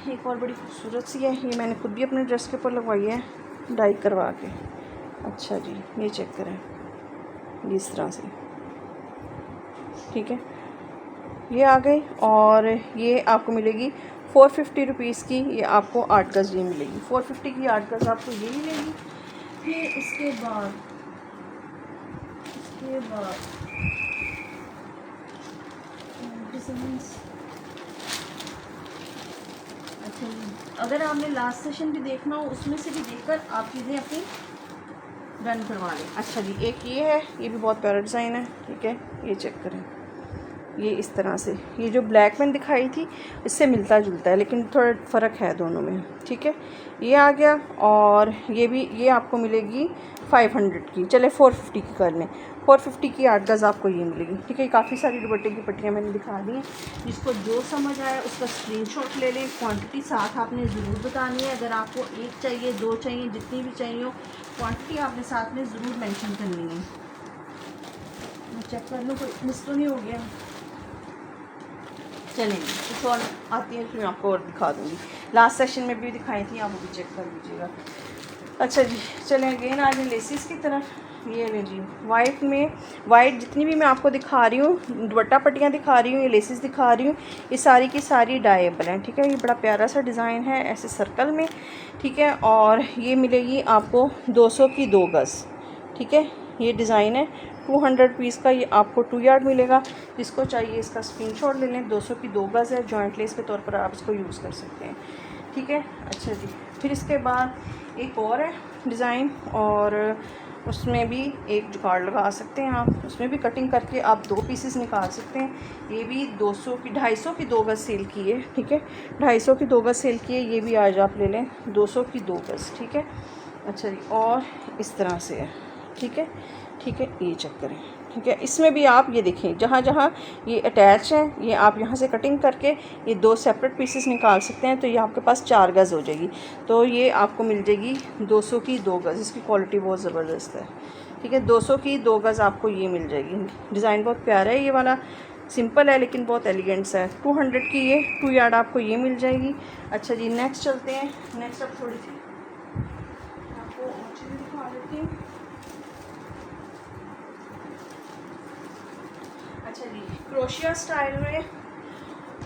[SPEAKER 1] एक और बड़ी खूबसूरत सी है, ये मैंने खुद भी अपने ड्रेस के ऊपर लगवाई है डाई करवा के। अच्छा जी, ये चेक करें, ये इस तरह से, ठीक है, ये आ गई। और ये आपको मिलेगी 450 रुपीज़ की, ये आपको 8 गज़ ये मिलेगी, 450 की 8 गज़ आपको ये मिलेगी। फिर इसके बाद डिज़ाइंस, अच्छा जी, अगर आपने लास्ट सेशन भी देखना हो उसमें से भी देखकर आप चीज़ें अपनी डन करवा लें। अच्छा जी, एक ये है, ये भी बहुत प्यारा डिज़ाइन है, ठीक है, ये चेक करें, ये इस तरह से, ये जो ब्लैक मैंने दिखाई थी इससे मिलता जुलता है लेकिन थोड़ा फ़र्क है दोनों में, ठीक है। ये आ गया, और ये आपको मिलेगी 500 की, चले 450 की कर लें, 450 की 8 गज़ आपको ये मिलेगी, ठीक है। काफ़ी सारी दुपट्टे की पट्टियाँ मैंने दिखा दी हैं, जिसको जो समझ आया उसका स्क्रीनशॉट ले लें। क्वांटिटी साथ आपने ज़रूर बतानी है, अगर आपको 1 चाहिए 2 चाहिए, जितनी भी चाहिए हो, क्वांटिटी आपने साथ में ज़रूर मेंशन करनी है। मैं चेक कर लूँ कोई मिस तो नहीं हो गया। चलेंगे कुछ और आती है फिर मैं आपको और दिखा दूँगी, लास्ट सेशन में भी दिखाई थी, आप वो भी चेक कर लीजिएगा। अच्छा जी, चलें अगेन आ जाए लेसिस की तरफ। ये ले जी, वाइट जितनी भी मैं आपको दिखा रही हूँ, दुपट्टा पट्टियाँ दिखा रही हूँ, ये लेसिस दिखा रही हूँ, ये सारी की सारी डाइएबल हैं, ठीक है। ये बड़ा प्यारा सा डिज़ाइन है ऐसे सर्कल में, ठीक है, और ये मिलेगी आपको 200 की 2 गज़, ठीक है। ये डिज़ाइन है 200 रुपीज़ का, ये आपको 2 यार्ड मिलेगा। जिसको चाहिए इसका स्क्रीनशॉट ले लें, 200 की 2 गज़ है, जॉइंट लेस के तौर पर आप इसको यूज़ कर सकते हैं, ठीक है। अच्छा जी, फिर इसके बाद एक और है डिज़ाइन, और उसमें भी एक जुगाड़ लगा सकते हैं आप, उसमें भी कटिंग करके आप 2 पीसेस निकाल सकते हैं। ये भी 250 की 2 गज़ सेल की है, ठीक है, 250 की 2 गज़ सेल की है, ये भी आज आप ले लें 200 की 2 गज़, ठीक है। अच्छा जी, और इस तरह से है, ठीक है, ये चेक करें, ठीक है। इसमें भी आप ये देखें, जहाँ जहाँ ये अटैच है, ये आप यहाँ से कटिंग करके ये 2 सेपरेट पीसेस निकाल सकते हैं, तो ये आपके पास 4 गज़ हो जाएगी। तो ये आपको मिल जाएगी 200 की 2 गज़, इसकी क्वालिटी बहुत ज़बरदस्त है, ठीक है। 200 की 2 गज़ आपको ये मिल जाएगी। डिज़ाइन बहुत प्यारा है ये वाला, सिंपल है लेकिन बहुत एलिगेंट्स है। 200 की ये 2 यार्ड आपको ये मिल जाएगी। अच्छा जी, नेक्स्ट चलते हैं। नेक्स्ट अब थोड़ी सी आपको और चीज़ें दिखा देती हूँ। अच्छा जी, क्रोशिया स्टाइल में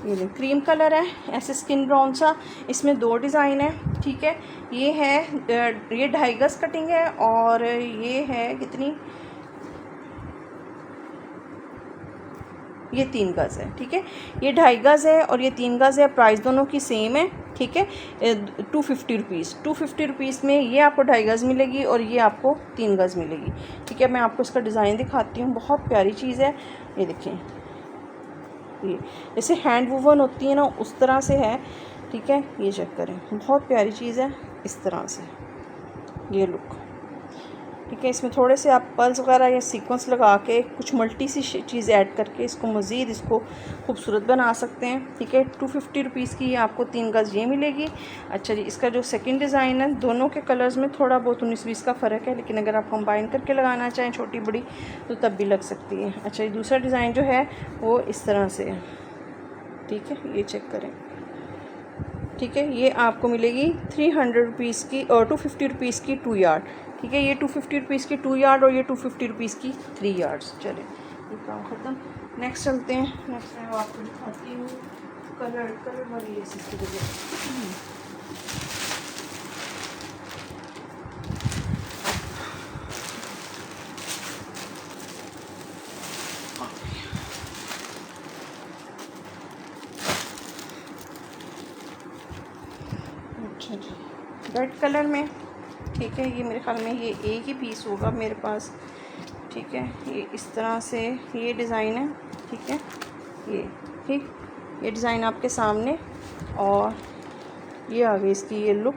[SPEAKER 1] ये क्रीम कलर है, ऐसे स्किन ब्राउन सा। इसमें 2 डिज़ाइन है, ठीक है। ये है ये 2.5 गज कटिंग है और ये है कितनी, ये 3 गज़ है, ठीक है। ये 2.5 गज़ है और ये 3 गज़ है। प्राइस दोनों की सेम है, ठीक है। 250 रुपीज़, 250 रुपीज़ में ये आपको 2.5 गज़ मिलेगी और ये आपको 3 गज़ मिलेगी, ठीक है। मैं आपको इसका डिज़ाइन दिखाती हूँ, बहुत प्यारी चीज़ है। ये देखें, ये जैसे हैंड वूवन होती है ना, उस तरह से है, ठीक है। ये चेक करें, बहुत प्यारी चीज़ है, इस तरह से ये लुक, ठीक है। इसमें थोड़े से आप पर्ल्स वगैरह या सीक्वेंस लगा के कुछ मल्टी सी चीज़ ऐड करके इसको मज़ीद इसको खूबसूरत बना सकते हैं, ठीक है। 250 रुपीज़ की आपको 3 गज़ ये मिलेगी। अच्छा जी, इसका जो सेकंड डिज़ाइन है, दोनों के कलर्स में थोड़ा बहुत 19-20 का फ़र्क है, लेकिन अगर आप कंबाइन करके लगाना चाहें छोटी बड़ी तो तब भी लग सकती है। अच्छा जी, दूसरा डिज़ाइन जो है वो इस तरह से है, ठीक है। ये चेक करें, ठीक है। ये आपको मिलेगी 300 रुपीज़ की और 250 रुपीज़ की 2 यार्ड, ठीक है। ये 250 रुपीज़ की 2 यार्ड और ये 250 रुपीज़ की 3 यार्ड्स। चलें, ये काम ख़त्म। नेक्स्ट चलते हैं। नेक्स्ट मैं आपको दिखाती हूँ कलर वाली लेसेस की वजह। अच्छा जी, रेड कलर में, ठीक है। ये मेरे ख्याल में ये एक ही पीस होगा मेरे पास, ठीक है। ये इस तरह से ये डिज़ाइन है, ठीक है। ये ठीक, ये डिज़ाइन आपके सामने और ये आ गई इसकी ये लुक,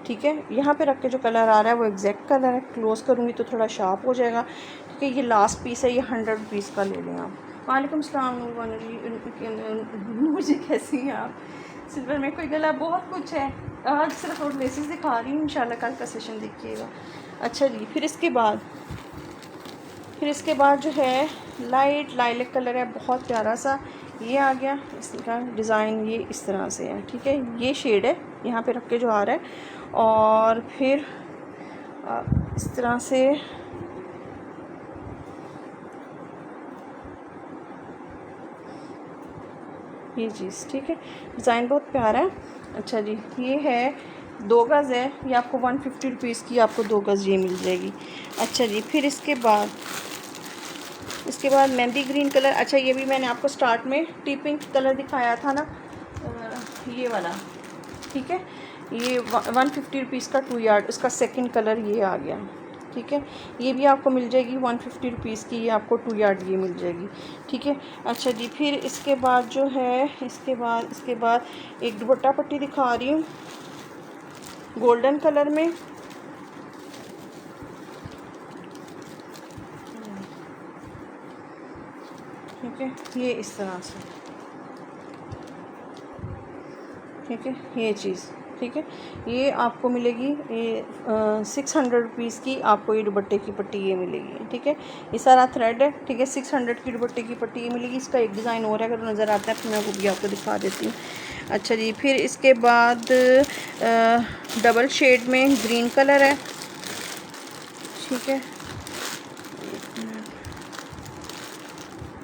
[SPEAKER 1] ठीक है। यहाँ पे रख के जो कलर आ रहा है वो एग्जैक्ट कलर है, क्लोज़ करूँगी तो थोड़ा शार्प हो जाएगा, ठीक है। ये लास्ट पीस है, ये 100 रुपीज़ का ले लें आप। वालेकुम सलाम मुझे, कैसी हैं आप? सिल्वर में कोई गला, बहुत कुछ है, आज सिर्फ और लेसेस दिखा रही हूँ, इंशाल्लाह कल का सेशन देखिएगा। अच्छा जी, फिर इसके बाद जो है लाइट लाइलैक कलर है, बहुत प्यारा सा ये आ गया। इसका डिज़ाइन ये इस तरह से है, ठीक है। ये शेड है यहाँ पे रख के जो आ रहा है, और फिर इस तरह से ये चीज़, ठीक है। डिज़ाइन बहुत प्यारा है। अच्छा जी, ये है 2 गज़ है, ये आपको 150 रुपीज़ की आपको 2 गज़ ये मिल जाएगी। अच्छा जी, फिर इसके बाद मेहंदी ग्रीन कलर। अच्छा, ये भी मैंने आपको स्टार्ट में टी पिंक कलर दिखाया था ना, ये वाला, ठीक है। ये 150 रुपीज़ का 2 यार्ड, इसका सेकंड कलर ये आ गया, ठीक है। ये भी आपको मिल जाएगी 150 रुपीज़ की, ये आपको 2 यार्ड ये मिल जाएगी, ठीक है। अच्छा जी, फिर इसके बाद जो है इसके बाद एक दुपट्टा पट्टी दिखा रही हूँ गोल्डन कलर में, ठीक है। ये इस तरह से, ठीक है। ये चीज़, ठीक है। ये आपको मिलेगी, ये 600 रुपीज़ की आपको ये दुपट्टे की पट्टी ये मिलेगी, ठीक है। ये सारा थ्रेड है, ठीक है। 600 की दुपट्टे की पट्टी ये मिलेगी। इसका एक डिज़ाइन और है, अगर नज़र आता है तो मैं वो भी आपको दिखा देती हूँ। अच्छा जी, फिर इसके बाद डबल शेड में ग्रीन कलर है, ठीक है।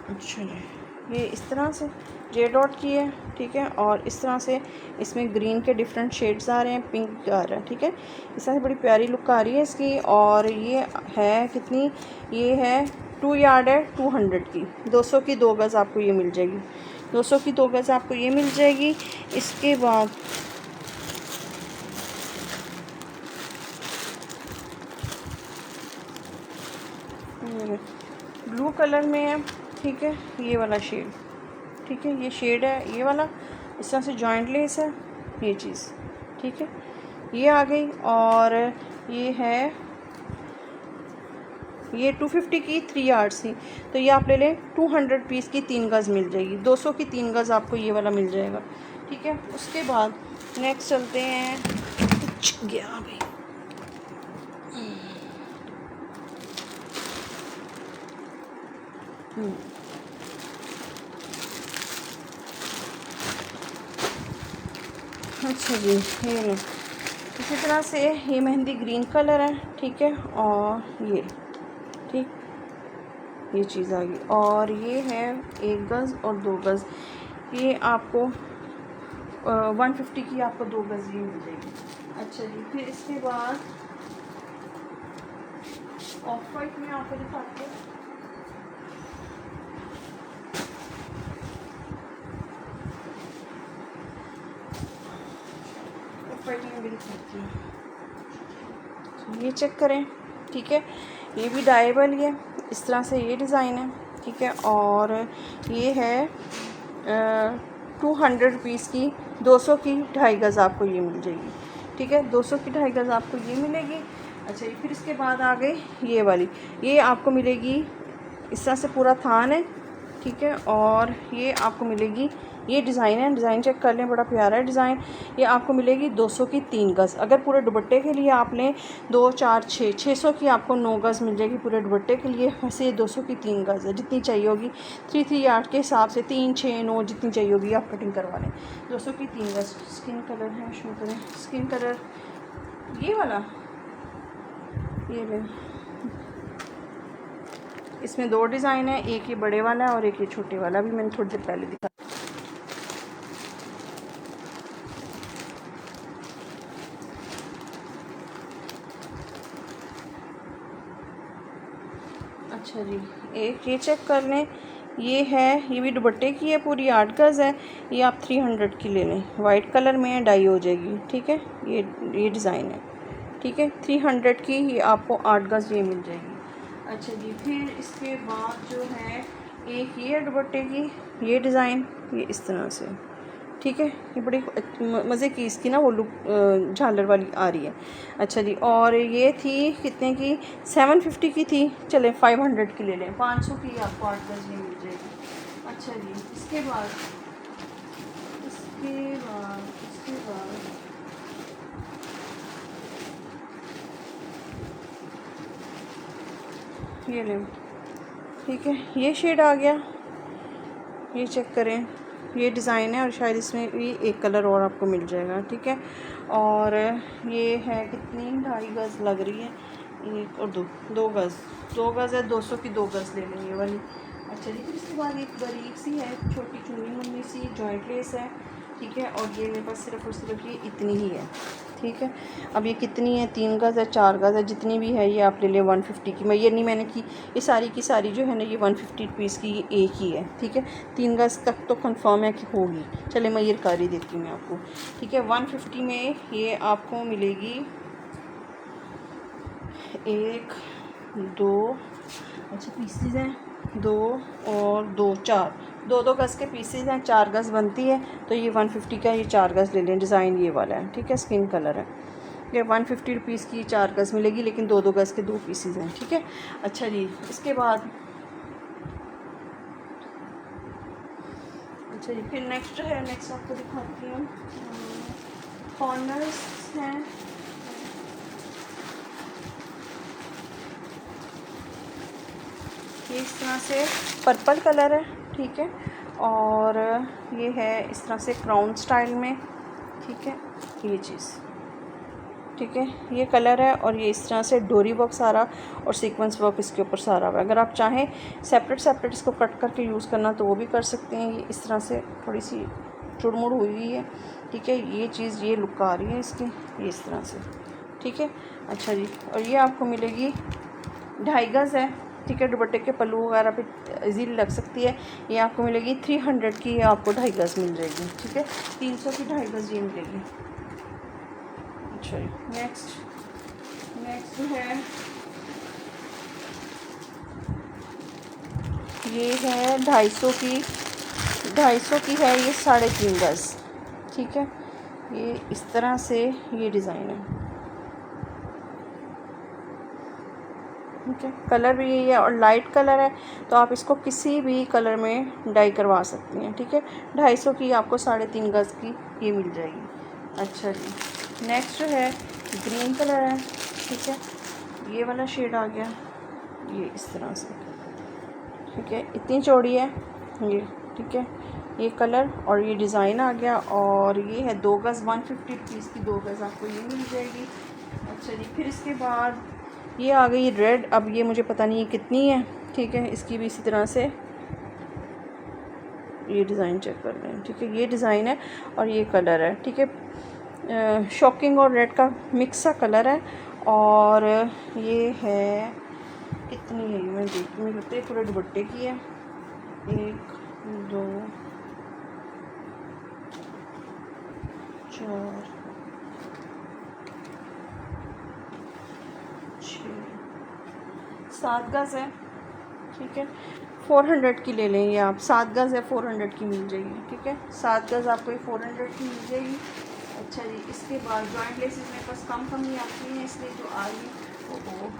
[SPEAKER 1] अच्छा जी, ये इस तरह से जे डॉट की है, ठीक है। और इस तरह से इसमें ग्रीन के डिफरेंट शेड्स आ रहे हैं, पिंक आ रहा है, ठीक है। इस तरह से बड़ी प्यारी लुक आ रही है इसकी। और ये है कितनी, ये है 2 यार्ड है, 200 की, 200 की 2 गज़ आपको ये मिल जाएगी, 200 की 2 गज़ आपको ये मिल जाएगी। इसके बाद ब्लू कलर में है, ठीक है। ये वाला शेड, ठीक है। ये शेड है ये वाला, इस तरह से जॉइंट लेस है ये चीज़, ठीक है। ये आ गई। और ये है, ये 250 की 3 यार्ड्स थी, तो ये आप ले लें 200 रुपीज़ की 3 गज़ मिल जाएगी, 200 की 3 गज़ आपको ये वाला मिल जाएगा, ठीक है। उसके बाद नेक्स्ट चलते हैं, गया भाई, अच्छा जी, ये लो, इसी तरह से ये मेहंदी ग्रीन कलर है, ठीक है। और ये, ठीक, ये चीज़ आ गई। और ये है 1 गज़ और 2 गज़, ये आपको 150 की आपको 2 गज़ ये मिल जाएगी। अच्छा जी, फिर इसके बाद ऑफ वाइट में आपको दिखाती हूँ। ऑफ वाइट में भी दिखाती हूँ, ये चेक करें। ठीक है, ये भी डाइबल ही है, इस तरह से ये डिज़ाइन है। ठीक है, और ये है 200 रुपीज़ की 200 की 2.5 गज़ आपको ये मिल जाएगी। ठीक है, 200 की 2.5 गज़ आपको ये मिलेगी। अच्छा, फिर इसके बाद आ गई ये वाली, ये आपको मिलेगी इस तरह से पूरा थान है। ठीक है, और ये आपको मिलेगी, ये डिज़ाइन है, डिज़ाइन चेक कर लें, बड़ा प्यारा है डिज़ाइन। ये आपको मिलेगी 200 की 3 गज़। अगर पूरे दुपट्टे के लिए आप लें 2, 4, 6, 600 की आपको 9 गज़ मिल जाएगी पूरे दुपट्टे के लिए। वैसे ये 200 की 3 गज़ है, जितनी चाहिए होगी 3 यार्ड के हिसाब से 3, 6, 9 जितनी चाहिए होगी आप कटिंग करवा लें। 200 की 3 गज़। स्किन कलर है, शो करें स्किन कलर, ये वाला, ये ले, इसमें 2 डिज़ाइन है, एक ये बड़े वाला है और एक ये छोटे वाला, भी मैंने थोड़ी देर पहले दिखा। अच्छा जी, एक ये चेक कर लें, ये है, ये भी दुपट्टे की है, पूरी 8 गज़ है। ये आप 300 की ले लें, वाइट कलर में है, डाई हो जाएगी। ठीक है, ये डिज़ाइन है। ठीक है, 300 की ये आपको 8 गज़ ये मिल जाएगी। अच्छा जी, फिर इसके बाद जो है एक ये दुपट्टे की, ये डिज़ाइन, ये इस तरह से। ठीक है, ये बड़ी मज़े की इसकी ना वो लुक झालर वाली आ रही है। अच्छा जी, और ये थी कितने की, 750 की थी, चलें 500 की ले लें, 500 की आपको 8 गज़ ये मिल जाएगी। अच्छा जी, इसके बाद ये लें। ठीक है, ये शेड आ गया, ये चेक करें, ये डिज़ाइन है और शायद इसमें भी एक कलर और आपको मिल जाएगा। ठीक है, और ये है कितनी, 2.5 गज़ लग रही है, 1 और 2 गज़, 2 गज़ है, 200 की 2 गज़ ले लें ये वाली। अच्छा जी, फिर इसके बाद एक बारीक सी है, छोटी चुन्नी मुन्नी सी जॉइंट लेस है। ठीक है, और ये मेरे पास सिर्फ और सिर्फ ये इतनी ही है। ठीक है, अब ये कितनी है, 3 गज़ है, 4 गज़ है, जितनी भी है ये आप ले लें 150 की। मैं ये नहीं मैंने की, ये सारी की सारी जो है ना ये 150 रुपीज़ की एक ही है। ठीक है, 3 गज़ तक तो कंफर्म है कि होगी। चले मैं ये कर ही देती हूँ मैं आपको। ठीक है, 150 में ये आपको मिलेगी 1, 2, अच्छा पीसीज हैं 2 और 2, 4, 2 गज़ के पीसीज हैं, 4 गज़ बनती है, तो ये 150 का ये 4 गज़ ले लें। डिज़ाइन ये वाला है। ठीक है, स्किन कलर है, ये 150 रुपीज़ की 4 गज़ मिलेगी, लेकिन 2 गज़ के 2 पीसीज हैं। ठीक है, अच्छा जी, इसके बाद अच्छा जी, फिर नेक्स्ट है, नेक्स्ट आपको दिखाती हूँ, कॉर्नर्स हैं। ये इस तरह से पर्पल कलर है। ठीक है, और ये है इस तरह से क्राउन स्टाइल में। ठीक है, ये चीज़, ठीक है, ये कलर है, और ये इस तरह से डोरी वर्क सारा और सीक्वेंस वर्क इसके ऊपर सारा हुआ है। अगर आप चाहें सेपरेट इसको कट करके यूज़ करना तो वो भी कर सकते हैं। ये इस तरह से थोड़ी सी चुड़मुड़ हुई है। ठीक है, ये चीज़, ये लुक आ रही है इसकी, ये इस तरह से। ठीक है, अच्छा जी, और ये आपको मिलेगी 2.5 गज़ है। ठीक है, दुपट्टे के पल्लू वगैरह पे इजीली लग सकती है। ये आपको मिलेगी 300 की, आपको 2.5 गज़ मिल जाएगी। ठीक है, 300 की 2.5 गज़ ये मिलेगी। अच्छा, नेक्स्ट है, ये है 250 की है, ये 3.5 गज़। ठीक है, ये इस तरह से ये डिज़ाइन है। ठीक है, कलर भी यही है और लाइट कलर है, तो आप इसको किसी भी कलर में डाई करवा सकती हैं। ठीक है, 250 की आपको 3.5 गज़ की ये मिल जाएगी। अच्छा जी, नेक्स्ट है ग्रीन कलर है। ठीक है, ये वाला शेड आ गया, ये इस तरह से। ठीक है, इतनी चौड़ी है ये। ठीक है, ये कलर और ये डिज़ाइन आ गया, और ये है 2 गज़, 150 रुपीज़ की 2 गज़ आपको ये मिल जाएगी। अच्छा जी, फिर इसके बाद ये आ गई रेड। अब ये मुझे पता नहीं है कितनी है, ठीक है। इसकी भी इसी तरह से ये डिज़ाइन चेक कर लें, ठीक है। ये डिज़ाइन है और ये कलर है, ठीक है। शॉकिंग और रेड का मिक्स सा कलर है। और ये है कितनी है, मैं देख मुझे लगता है पूरे दुपट्टे की है। 1 2 4 6 7 गज़ है, ठीक है। 400 की ले लें ये आप, 7 गज़ है, 400 की मिल जाएगी, ठीक है। 7 गज़ आपको ये 400 की मिल जाएगी। अच्छा जी, इसके बाद जॉइंट लेसेस मेरे पास कम ही आती हैं, इसलिए जो आ गई वो।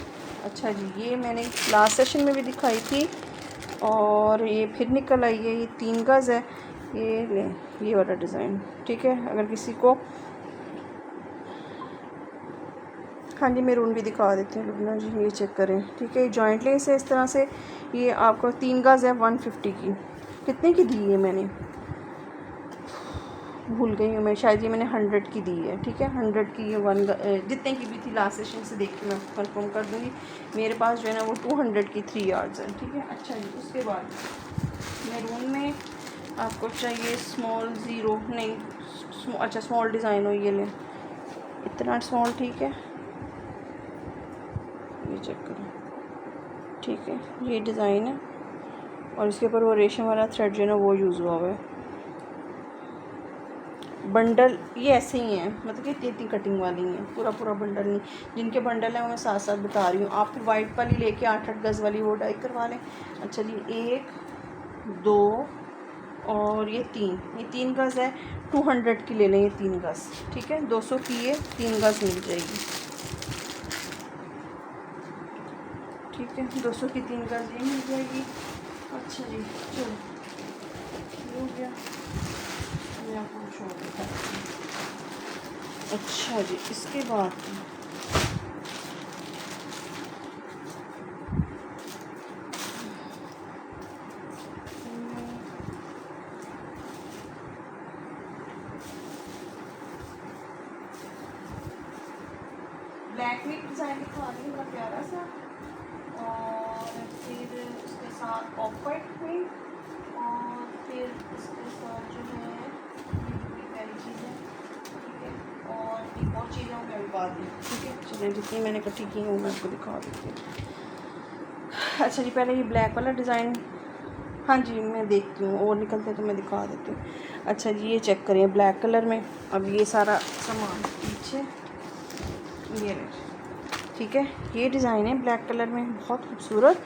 [SPEAKER 1] अच्छा जी, ये मैंने लास्ट सेशन में भी दिखाई थी और ये फिर निकल आई है। ये 3 गज़ है, ये लें ये वाला डिज़ाइन, ठीक है। अगर किसी को, हाँ जी मैरून भी दिखा देते हैं लुबना जी, ये चेक करें, ठीक है। जॉइंट लेस है इस तरह से। ये आपको 3 गज़ है, 150 की। कितने की दी है मैंने भूल गई हूँ मैं, शायद ये मैंने 100 की दी है, ठीक है। 100 की ये जितने की भी थी लास्ट सेशन से देख के मैं कंफर्म कर दूँगी। मेरे पास जो है ना वो 200 की 3 यार्ड्स है, ठीक है। अच्छा जी, उसके बाद मैरून में आपको चाहिए स्मॉल 0 नहीं, अच्छा स्मॉल डिज़ाइन हो, ये लें इतना स्मॉल, ठीक है। ये चेक करें, ठीक है। ये डिज़ाइन है और इसके ऊपर वो रेशम वाला थ्रेड जो है ना वो यूज़ हुआ है। बंडल ये ऐसे ही हैं, मतलब कि इतनी कटिंग वाली हैं, पूरा बंडल नहीं। जिनके बंडल हैं वो मैं साथ साथ बता रही हूँ। आप फिर वाइट वाली लेके 8-8 गज़ वाली वो डाई करवा लें। अच्छा जी, 1 2 और ये 3 गज़ है, 200 की ले लें ये 3 गज़, ठीक है। 200 की ये 3 गज़ मिल जाएगी, ठीक है। 200 की 3 गज़ ये मिल जाएगी। अच्छा जी, चलो ये हो गया, मैं आपको छोड़ देता हूँ। अच्छा जी, इसके बाद ब्लैक में डिज़ाइन दिखा रही हूँ, बड़ा प्यारा सा। और फिर उसके साथ ऑफ वाइट में, और फिर उसके साथ जो है ये बड़ी प्यारी चीज़ है, ठीक है। और एक और चीज़ है मैं बता दूँ, ठीक है। चलिए जितनी मैंने इकट्ठी की हूँ मैं आपको दिखा देती हूँ। अच्छा जी, पहले ये ब्लैक वाला डिज़ाइन, हाँ जी मैं देखती हूँ और निकलते तो मैं दिखा देती हूँ। अच्छा जी, ये चेक करें ब्लैक कलर में। अब ये सारा सामान पीछे ये, ठीक है। ये डिज़ाइन है ब्लैक कलर में, बहुत खूबसूरत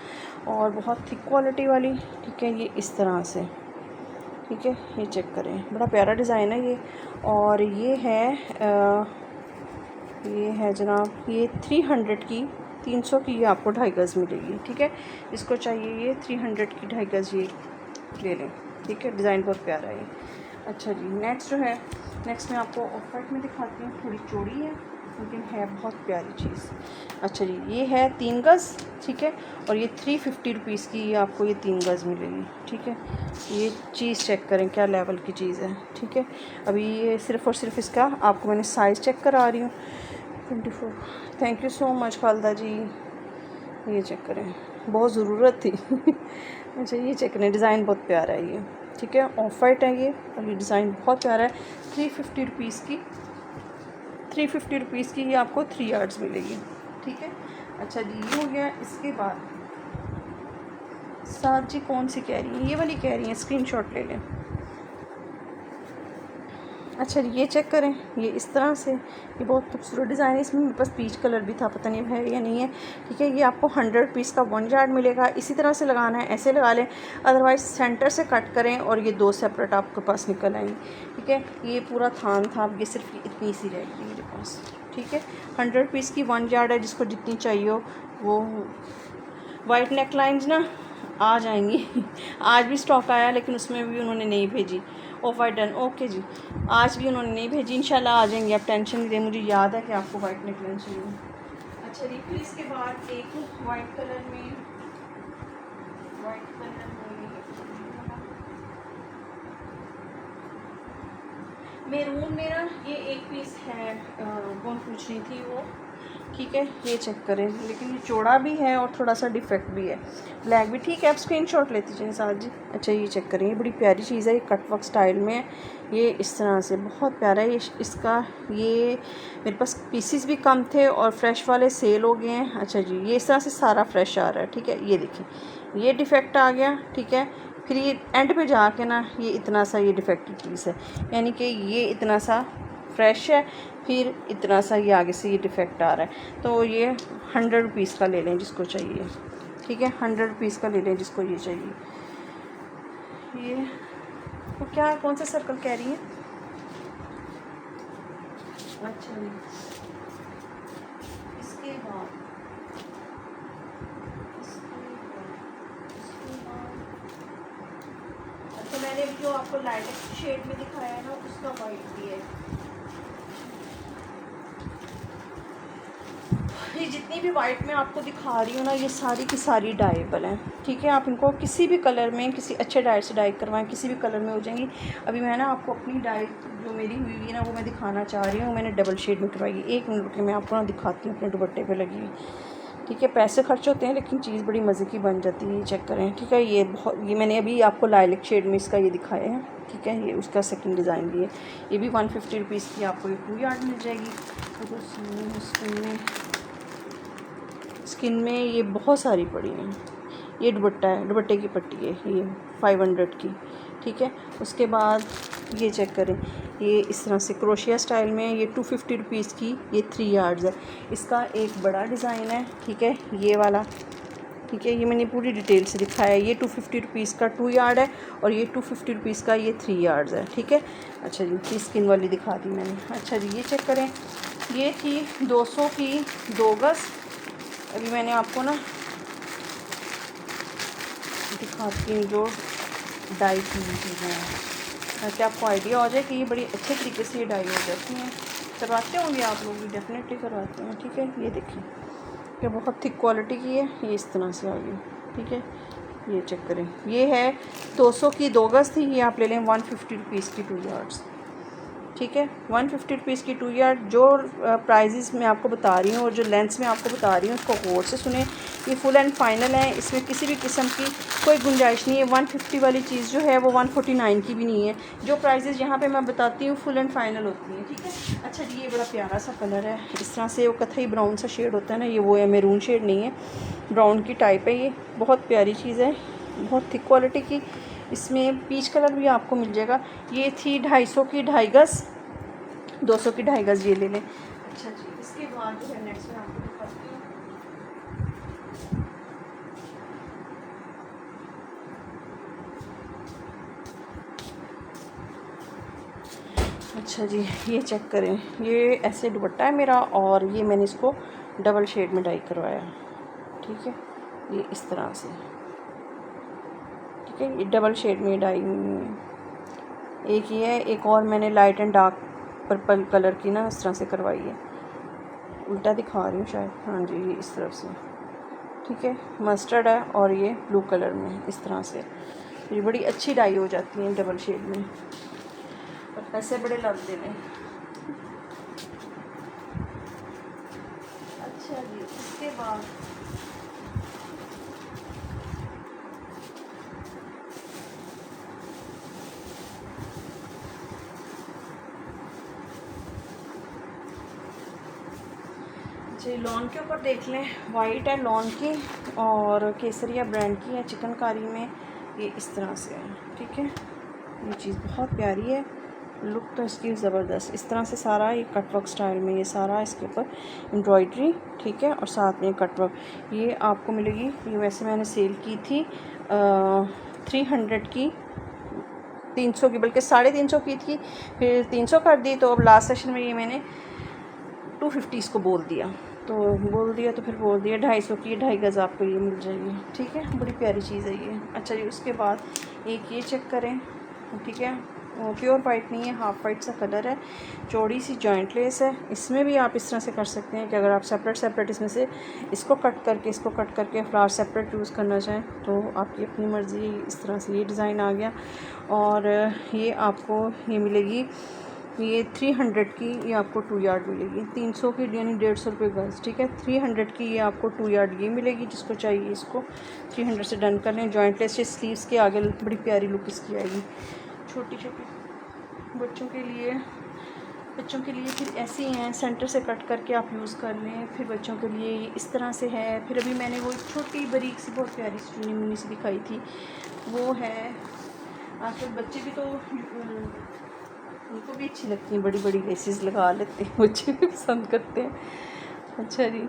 [SPEAKER 1] और बहुत थिक क्वालिटी वाली, ठीक है। ये इस तरह से, ठीक है। ये चेक करें, बड़ा प्यारा डिज़ाइन है ये। और ये है जनाब ये 300 की, 300 की ये आपको 2.5 गज़ मिलेगी, ठीक है। इसको चाहिए ये 300 की 2.5 गज़ ये ले लें, ठीक है। डिज़ाइन बहुत प्यारा है ये। अच्छा जी, नेक्स्ट मैं आपको ऑफ वाइट में दिखाती हूँ। थोड़ी चौड़ी है लेकिन है बहुत प्यारी चीज़। अच्छा जी, ये है 3 गज़, ठीक है। और ये 350 रुपीज़ की ये आपको ये 3 गज़ मिलेगी, ठीक है। ये चीज़ चेक करें क्या लेवल की चीज़ है, ठीक है। अभी ये सिर्फ़ और सिर्फ इसका आपको मैंने साइज़ चेक करा रही हूँ। 24। Thank you so much Khalda ji. ये चेक करें, बहुत ज़रूरत थी। अच्छा ये चेक करें, डिज़ाइन बहुत प्यारा है ये, ठीक है। ऑफ वाइट है ये और ये डिज़ाइन बहुत प्यारा है। 350 रुपीज़ की, 350 रुपीज़ की ये आपको 3 यार्ड्स मिलेगी, ठीक है। अच्छा जी, ये हो गया। इसके बाद साथ जी कौन सी कह रही हैं, ये वाली कह रही हैं, स्क्रीनशॉट ले लें। अच्छा जी, ये चेक करें, ये इस तरह से, ये बहुत खूबसूरत डिज़ाइन है। इसमें मेरे पास पीच कलर भी था, पता नहीं है या नहीं है, ठीक है। ये आपको 100 रुपीज़ का 1 यार्ड मिलेगा। इसी तरह से लगाना है, ऐसे लगा लें, अदरवाइज़ सेंटर से कट करें और ये 2 सेपरेट आपके पास निकल आएंगे, ठीक है। ये पूरा थान था, अब ये सिर्फ इतनी सी रहेगी मेरे पास, ठीक है। 100 रुपीज़ की 1 यार्ड है, जिसको जितनी चाहिए हो वो। वाइट नेक लाइन्स ना आ जाएंगी। आज भी स्टॉक आया लेकिन उसमें भी उन्होंने नहीं भेजी। ऑफ वाइट डन, ओके जी। आज भी उन्होंने नहीं भेजी, इंशाल्लाह आ जाएंगी, आप टेंशन नहीं दें। मुझे याद है कि आपको वाइट नेक लाइन चाहिए। अच्छा जी, फिर इसके बाद एक वाइट कलर में मैरून में ना ये एक पीस है, कौन पूछ रही थी वो, ठीक है, ये चेक करें, लेकिन ये चौड़ा भी है और थोड़ा सा डिफेक्ट भी है। ब्लैक भी ठीक है, आप स्क्रीनशॉट लेती जाइए साथ जी। अच्छा, ये चेक करें, ये बड़ी प्यारी चीज़ है, ये कट वर्क स्टाइल में है, ये इस तरह से बहुत प्यारा है। ये इसका ये मेरे पास पीसीस भी कम थे और फ्रेश वाले सेल हो गए हैं। अच्छा जी, ये इस तरह से सारा फ्रेश आ रहा है। ठीक है, ये देखिए, ये डिफेक्ट आ गया। ठीक है, फिर ये एंड पे जाके ना ये इतना सा ये डिफेक्टेड पीस है, यानी कि ये इतना सा फ्रेश है, फिर इतना सा ये आगे से ये डिफेक्ट आ रहा है। तो ये 100 रुपीज़ का ले लें जिसको चाहिए। ठीक है, 100 रुपीज़ का ले लें जिसको ये चाहिए। ये तो क्या, कौन सा सर्कल कह रही है? अच्छा जी, इसके बाद अच्छा, मैंने जो आपको लाइट शेड में दिखाया है ना, उसका वाइट भी है। ये जितनी भी वाइट में आपको दिखा रही हूँ ना, ये सारी की सारी डाइबल हैं। ठीक है, आप इनको किसी भी कलर में, किसी अच्छे डाई से डाई करवाएं, किसी भी कलर में हो जाएंगी। अभी मैं ना आपको अपनी डाई जो मेरी हुई है ना, वो मैं दिखाना चाह रही हूँ। मैंने डबल शेड में करवाई है। 1 मिनट के मैं आपको ना दिखाती हूँ अपने दुपट्टे पे लगी हुई। ठीक है, पैसे खर्च होते हैं लेकिन चीज़ बड़ी मज़े की बन जाती है। ये चेक करें। ठीक है, ये मैंने अभी आपको लाइलिक शेड में इसका ये दिखाया है। ठीक है, ये उसका सेकंड डिज़ाइन भी है। ये भी 150 रुपीज़ की आपको ये 2 यार्ड मिल जाएगी। तो स्किन में ये बहुत सारी पड़ी हैं। ये दुपट्टा है, दुपट्टे की पट्टी है ये 500 की। ठीक है, उसके बाद ये चेक करें, ये इस तरह से क्रोशिया स्टाइल में, ये 250 रुपीज़ की ये 3 यार्ड्स है। इसका एक बड़ा डिज़ाइन है। ठीक है, ये वाला। ठीक है, ये मैंने पूरी डिटेल से दिखाया है। ये 250 रुपीज़ का 2 यार्ड है और ये 250 रुपीज़ का ये 3 यार्ड्स है। ठीक है, अच्छा जी, ये स्किन वाली दिखा दी मैंने। अच्छा जी, ये चेक करें, ये थी 200 की 2 गज़। अभी मैंने आपको ना दिखाती हूँ जो डाई की हुई चीज़ें हैं, ताकि आपको आइडिया हो जाए कि ये बड़ी अच्छे तरीके से ये डाई हो जाती हैं। करवाते होंगे आप लोग भी, डेफिनेटली करवाते हैं। ठीक है, ये देखिए, ये बहुत थिक क्वालिटी की है, ये इस तरह से आ गई। ठीक है, ये चेक करें, ये है 200 की 2 गज़ थी, ये आप ले लें 150 रुपीज़ की 2 यार्ड्स। ठीक है, 150 रुपीज़ की 2 यार्ड। जो प्राइजेस मैं आपको बता रही हूँ और जो लेंथ्स मैं आपको बता रही हूँ, उसको गौर से सुने। ये फुल एंड फाइनल है, इसमें किसी भी किस्म की कोई गुंजाइश नहीं है। 150 वाली चीज़ जो है वो 149 की भी नहीं है। जो प्राइजेस यहाँ पे मैं बताती हूँ फुल एंड फाइनल होती हैं। ठीक है, अच्छा जी, ये बड़ा प्यारा सा कलर है, इस तरह से वो कथई ब्राउन सा शेड होता है ना, ये वो है, मैरून शेड नहीं है, ब्राउन की टाइप है। ये बहुत प्यारी चीज़ है, बहुत थिक क्वालिटी की। इसमें पीच कलर भी आपको मिल जाएगा। ये थी 250 की 2.5 गज़, 200 की 2.5 गज़ ये ले लें। अच्छा जी, इसके बाद जो है नेक्स्ट मैं आपको दिखाती हूँ। अच्छा जी, ये चेक करें, ये ऐसे दुपट्टा है मेरा और ये मैंने इसको डबल शेड में डाई करवाया। ठीक है, ये इस तरह से। ठीक है, ये डबल शेड में डाई हुई है। एक ये है, एक और मैंने light and dark purple colour की ना इस तरह से करवाई है। उल्टा दिखा रही हूँ शायद, हाँ जी, ये इस तरफ से। ठीक है, मस्टर्ड है और ये ब्लू कलर में इस तरह से। ये बड़ी अच्छी डाई हो जाती है डबल शेड में और पैसे बड़े लगते हैं। अच्छा जी, इसके बाद जी, लॉन के ऊपर देख लें, वाइट है लॉन की और केसरिया ब्रांड की है, चिकनकारी में ये इस तरह से है। ठीक है, ये चीज़ बहुत प्यारी है, लुक तो इसकी ज़बरदस्त। इस तरह से सारा ये कटवर्क स्टाइल में, ये सारा इसके ऊपर एम्ब्रॉयडरी। ठीक है, और साथ में कटवर्क ये आपको मिलेगी। ये वैसे मैंने सेल की थी 300 की, 300 की, बल्कि 350 की थी, फिर 300 कर दी। तो अब लास्ट सेशन में ये मैंने 250 को बोल दिया, तो फिर बोल दिया 250 की 2.5 गज़ आपको ये मिल जाएगी। ठीक है, बड़ी प्यारी चीज़ है ये। अच्छा जी, उसके बाद एक ये चेक करें। ठीक है, प्योर वाइट नहीं है, हाफ वाइट सा कलर है, चौड़ी सी जॉइंट लेस है। इसमें भी आप इस तरह से कर सकते हैं कि अगर आप सेपरेट इसमें से इसको कट करके फ्लावर सेपरेट यूज़ करना चाहें तो आपकी अपनी मर्ज़ी। इस तरह से ये डिज़ाइन आ गया और ये आपको ये मिलेगी
[SPEAKER 2] ये 300 की ये आपको 2 यार्ड मिलेगी, 300 की यानी 150 रुपये गज, ठीक है। 300 की ये आपको 2 यार्ड ये मिलेगी, जिसको चाहिए इसको 300 से डन कर लें। जॉइंटलेस स्लीव्स के आगे बड़ी प्यारी लुक इसकी आएगी। छोटी छोटी बच्चों के लिए फिर ऐसे ही हैं, सेंटर से कट करके आप यूज़ कर लें। फिर बच्चों के लिए इस तरह से है। फिर अभी मैंने वो छोटी बारीक सी बहुत प्यारी सी चुनी मुनी सी दिखाई थी, वो है। आजकल बच्चे भी तो उनको भी अच्छी लगती हैं, बड़ी बड़ी लेसेस लगा लेते हैं, बच्चे भी पसंद करते हैं। अच्छा जी,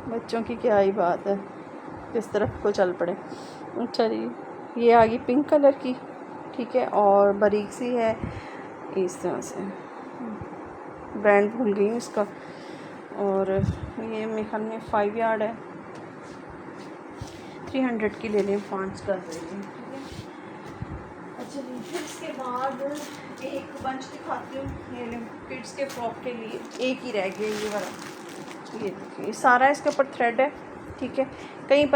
[SPEAKER 2] बच्चों की क्या ही बात है, किस तरफ को चल पड़े। अच्छा जी, ये आ गई पिंक कलर की, ठीक है, और बारीक सी है इस तरह से, ब्रांड भूल गई हूँ इसका। और ये मेरे ख्याल में 5 यार्ड है, 300 की ले लें, 5 कर देंगे, ठीक है। अच्छा जी, फिर इसके बाद एक बंच दिखाती हूँ, ये किड्स के फ्रॉक के लिए एक ही रह गया ये वाला। ये देखिए, सारा इसके ऊपर थ्रेड है, ठीक है। कहीं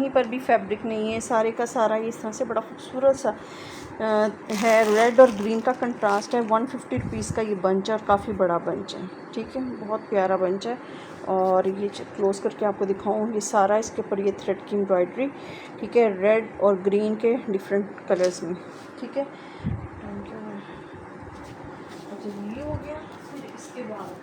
[SPEAKER 2] पर भी फैब्रिक नहीं है, सारे का सारा इस तरह से बड़ा खूबसूरत सा है। रेड और ग्रीन का कंट्रास्ट है। 150 रुपीज़ का ये बंच है और काफ़ी बड़ा बंच है, ठीक है, बहुत प्यारा बंच है। और ये क्लोज करके आपको दिखाऊँ, ये सारा इसके ऊपर ये थ्रेड की एम्ब्रॉयडरी, ठीक है, रेड और ग्रीन के डिफरेंट कलर्स में, ठीक है। अच्छा ये हो गया। फिर इसके बाद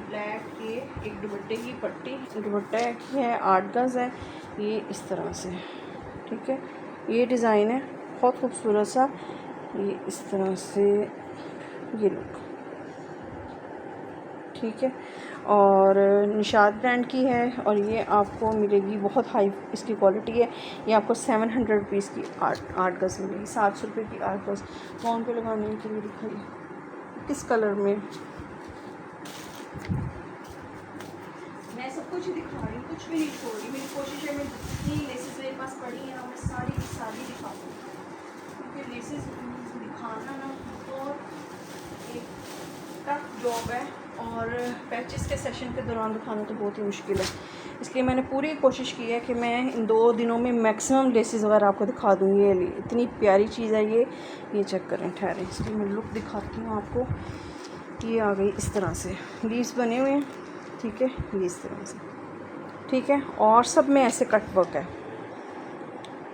[SPEAKER 2] ब्लैक के एक दुपट्टे की पट्टी, दुपट्टा की है 8 गज है, ये इस तरह से, ठीक है। ये डिज़ाइन है बहुत खूबसूरत सा, ये इस तरह से ये लुक, ठीक है। और निशाद ब्रांड की है और ये आपको मिलेगी, बहुत हाई इसकी क्वालिटी है। ये आपको 700 रुपीज़ की 8 गज मिलेगी, 700 रुपये की 8 गज। कौन पे लगाने के लिए दिखाइए, किस कलर में, मैं सब कुछ दिखा रही हूँ, कुछ भी नहीं छोड़ रही। मेरी कोशिश है मैं जितनी लेसेस मेरे पास पड़ी हैं मैं सारी की सारी दिखा दूँ, क्योंकि लेसेस दिखाना ना तो एक टफ जॉब है और पैचेस के सेशन के दौरान दिखाना तो बहुत ही मुश्किल है। इसलिए मैंने पूरी कोशिश की है कि मैं इन 2 दिनों में मैक्सिमम लेसेस वगैरह आपको दिखा दूँ। ये इतनी प्यारी चीज़ है ये चेक करें, ठहरें, इसलिए मैं लुक दिखाती हूँ आपको। ये आ गई इस तरह से, लीव्स बने हुए हैं, ठीक है, ये इस तरह से, ठीक है। और सब में ऐसे कट वर्क है,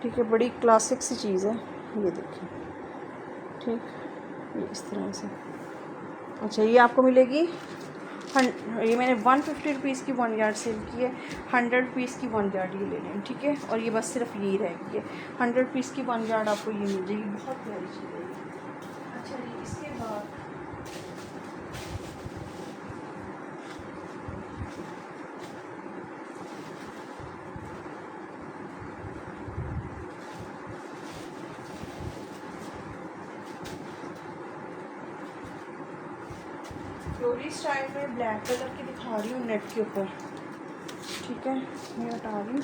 [SPEAKER 2] ठीक है, बड़ी क्लासिक सी चीज़ है, ये देखिए, ठीक, ये इस तरह से। अच्छा ये आपको मिलेगी, ये मैंने 150 रुपीज़ की 1 यार्ड सेल की है, 100 रुपीज़ की 1 यार्ड ये ले लें, ठीक है। और ये बस सिर्फ यही रहेगी, 100 रुपीज़ की 1 यार्ड आपको ये मिल जाएगी, बहुत प्यारी चीज़ है। अच्छा जी, इसके बाद फ्लोरी स्टाइल में ब्लैक कलर की दिखा रही हूँ नेट के ऊपर, ठीक है, ये हटा रही हूँ,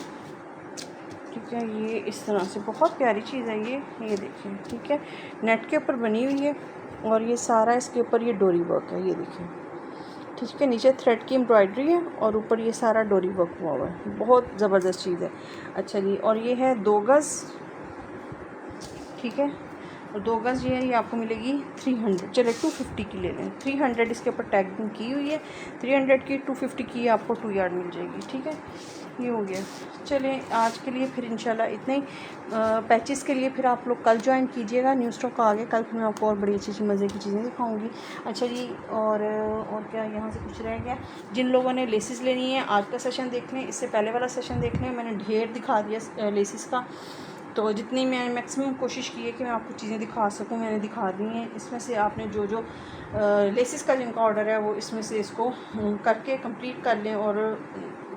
[SPEAKER 2] ठीक है। ये इस तरह से बहुत प्यारी चीज़ है ये देखिए, ठीक है, नेट के ऊपर बनी हुई है और ये सारा इसके ऊपर ये डोरी वर्क है, ये देखिए, ठीक है। नीचे थ्रेड की एम्ब्रॉयडरी है और ऊपर ये सारा डोरी वर्क हुआ हुआ है, बहुत ज़बरदस्त चीज़ है। अच्छा जी, और ये है 2 गज़, ठीक है, और 2 गज़ ये आपको मिलेगी 300, चले 250 की ले लें, 300 इसके ऊपर टैगिंग की हुई है, 300 की 250 की आपको 2 यार्ड मिल जाएगी, ठीक है। ये हो गया। चलें आज के लिए फिर इंशाल्लाह इतने ही। पैचेस के लिए फिर आप लोग कल ज्वाइन कीजिएगा, न्यू स्टॉक आ गया कल, फिर मैं आपको और बड़ी अच्छी मज़े की चीज़ें दिखाऊंगी। अच्छा जी, और क्या यहाँ से कुछ रह गया, जिन लोगों ने लेसेस लेनी है आज का सेशन देख लें, इससे पहले वाला सेशन देख लें, मैंने ढेर दिखा दिया लेसेस का। तो जितनी मैंने मैक्सिमम कोशिश की है कि मैं आपको चीज़ें दिखा सकूं, मैंने दिखा दी हैं। इसमें से आपने जो लेसेस का जिनका ऑर्डर है वो इसमें से इसको करके कंप्लीट कर लें और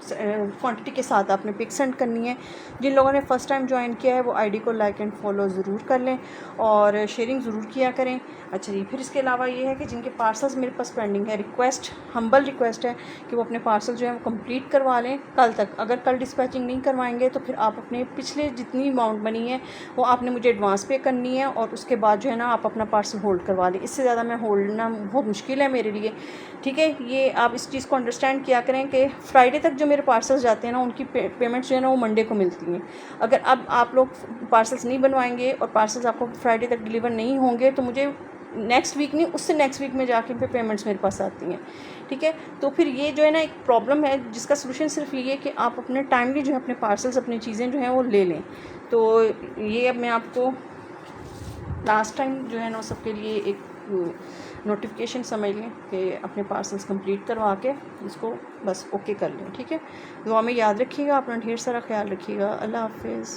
[SPEAKER 2] क्वांटिटी के साथ आपने पिक सेंड करनी है। जिन लोगों ने फ़र्स्ट टाइम ज्वाइन किया है वो आईडी को लाइक एंड फॉलो ज़रूर कर लें और शेयरिंग ज़रूर किया करें। अच्छा जी, फिर इसके अलावा ये है कि जिनके पार्सल्स मेरे पास पेंडिंग है, हम्बल रिक्वेस्ट है कि वो अपने पार्सल जो है वो कंप्लीट करवा लें कल तक। अगर कल डिस्पैचिंग नहीं करवाएंगे तो फिर आप अपने पिछले जितनी अमाउंट बनी है वो आपने मुझे एडवांस पे करनी है और उसके बाद जो है ना आप अपना पार्सल होल्ड करवा लें। इससे ज़्यादा मैं होल्ड ना बहुत मुश्किल है मेरे लिए, ठीक है। ये आप इस चीज़ को अंडरस्टैंड किया करें कि फ्राइडे तक जो मेरे पार्सल्स जाते हैं ना, उनकी पेमेंट्स जो है ना वो मंडे को मिलती हैं। अगर अब आप लोग पार्सल्स नहीं बनवाएंगे और पार्सल्स आपको फ्राइडे तक डिलीवर नहीं होंगे तो मुझे नेक्स्ट वीक नहीं, उससे नेक्स्ट वीक में जाके फिर पेमेंट्स मेरे पास आती हैं, ठीक है। तो फिर ये जो है ना एक प्रॉब्लम है, जिसका सलूशन सिर्फ ये है कि आप अपने टाइमली जो है अपने पार्सल्स, अपनी चीज़ें जो हैं वो ले लें। तो ये अब मैं आपको लास्ट टाइम जो है ना सबके लिए एक नोटिफिकेशन समझ लें कि अपने पार्सल्स कंप्लीट करवा के इसको बस ओके कर लें, ठीक है। दुआ में याद रखिएगा, अपना ढेर सारा ख्याल रखिएगा। अल्लाह हाफिज़।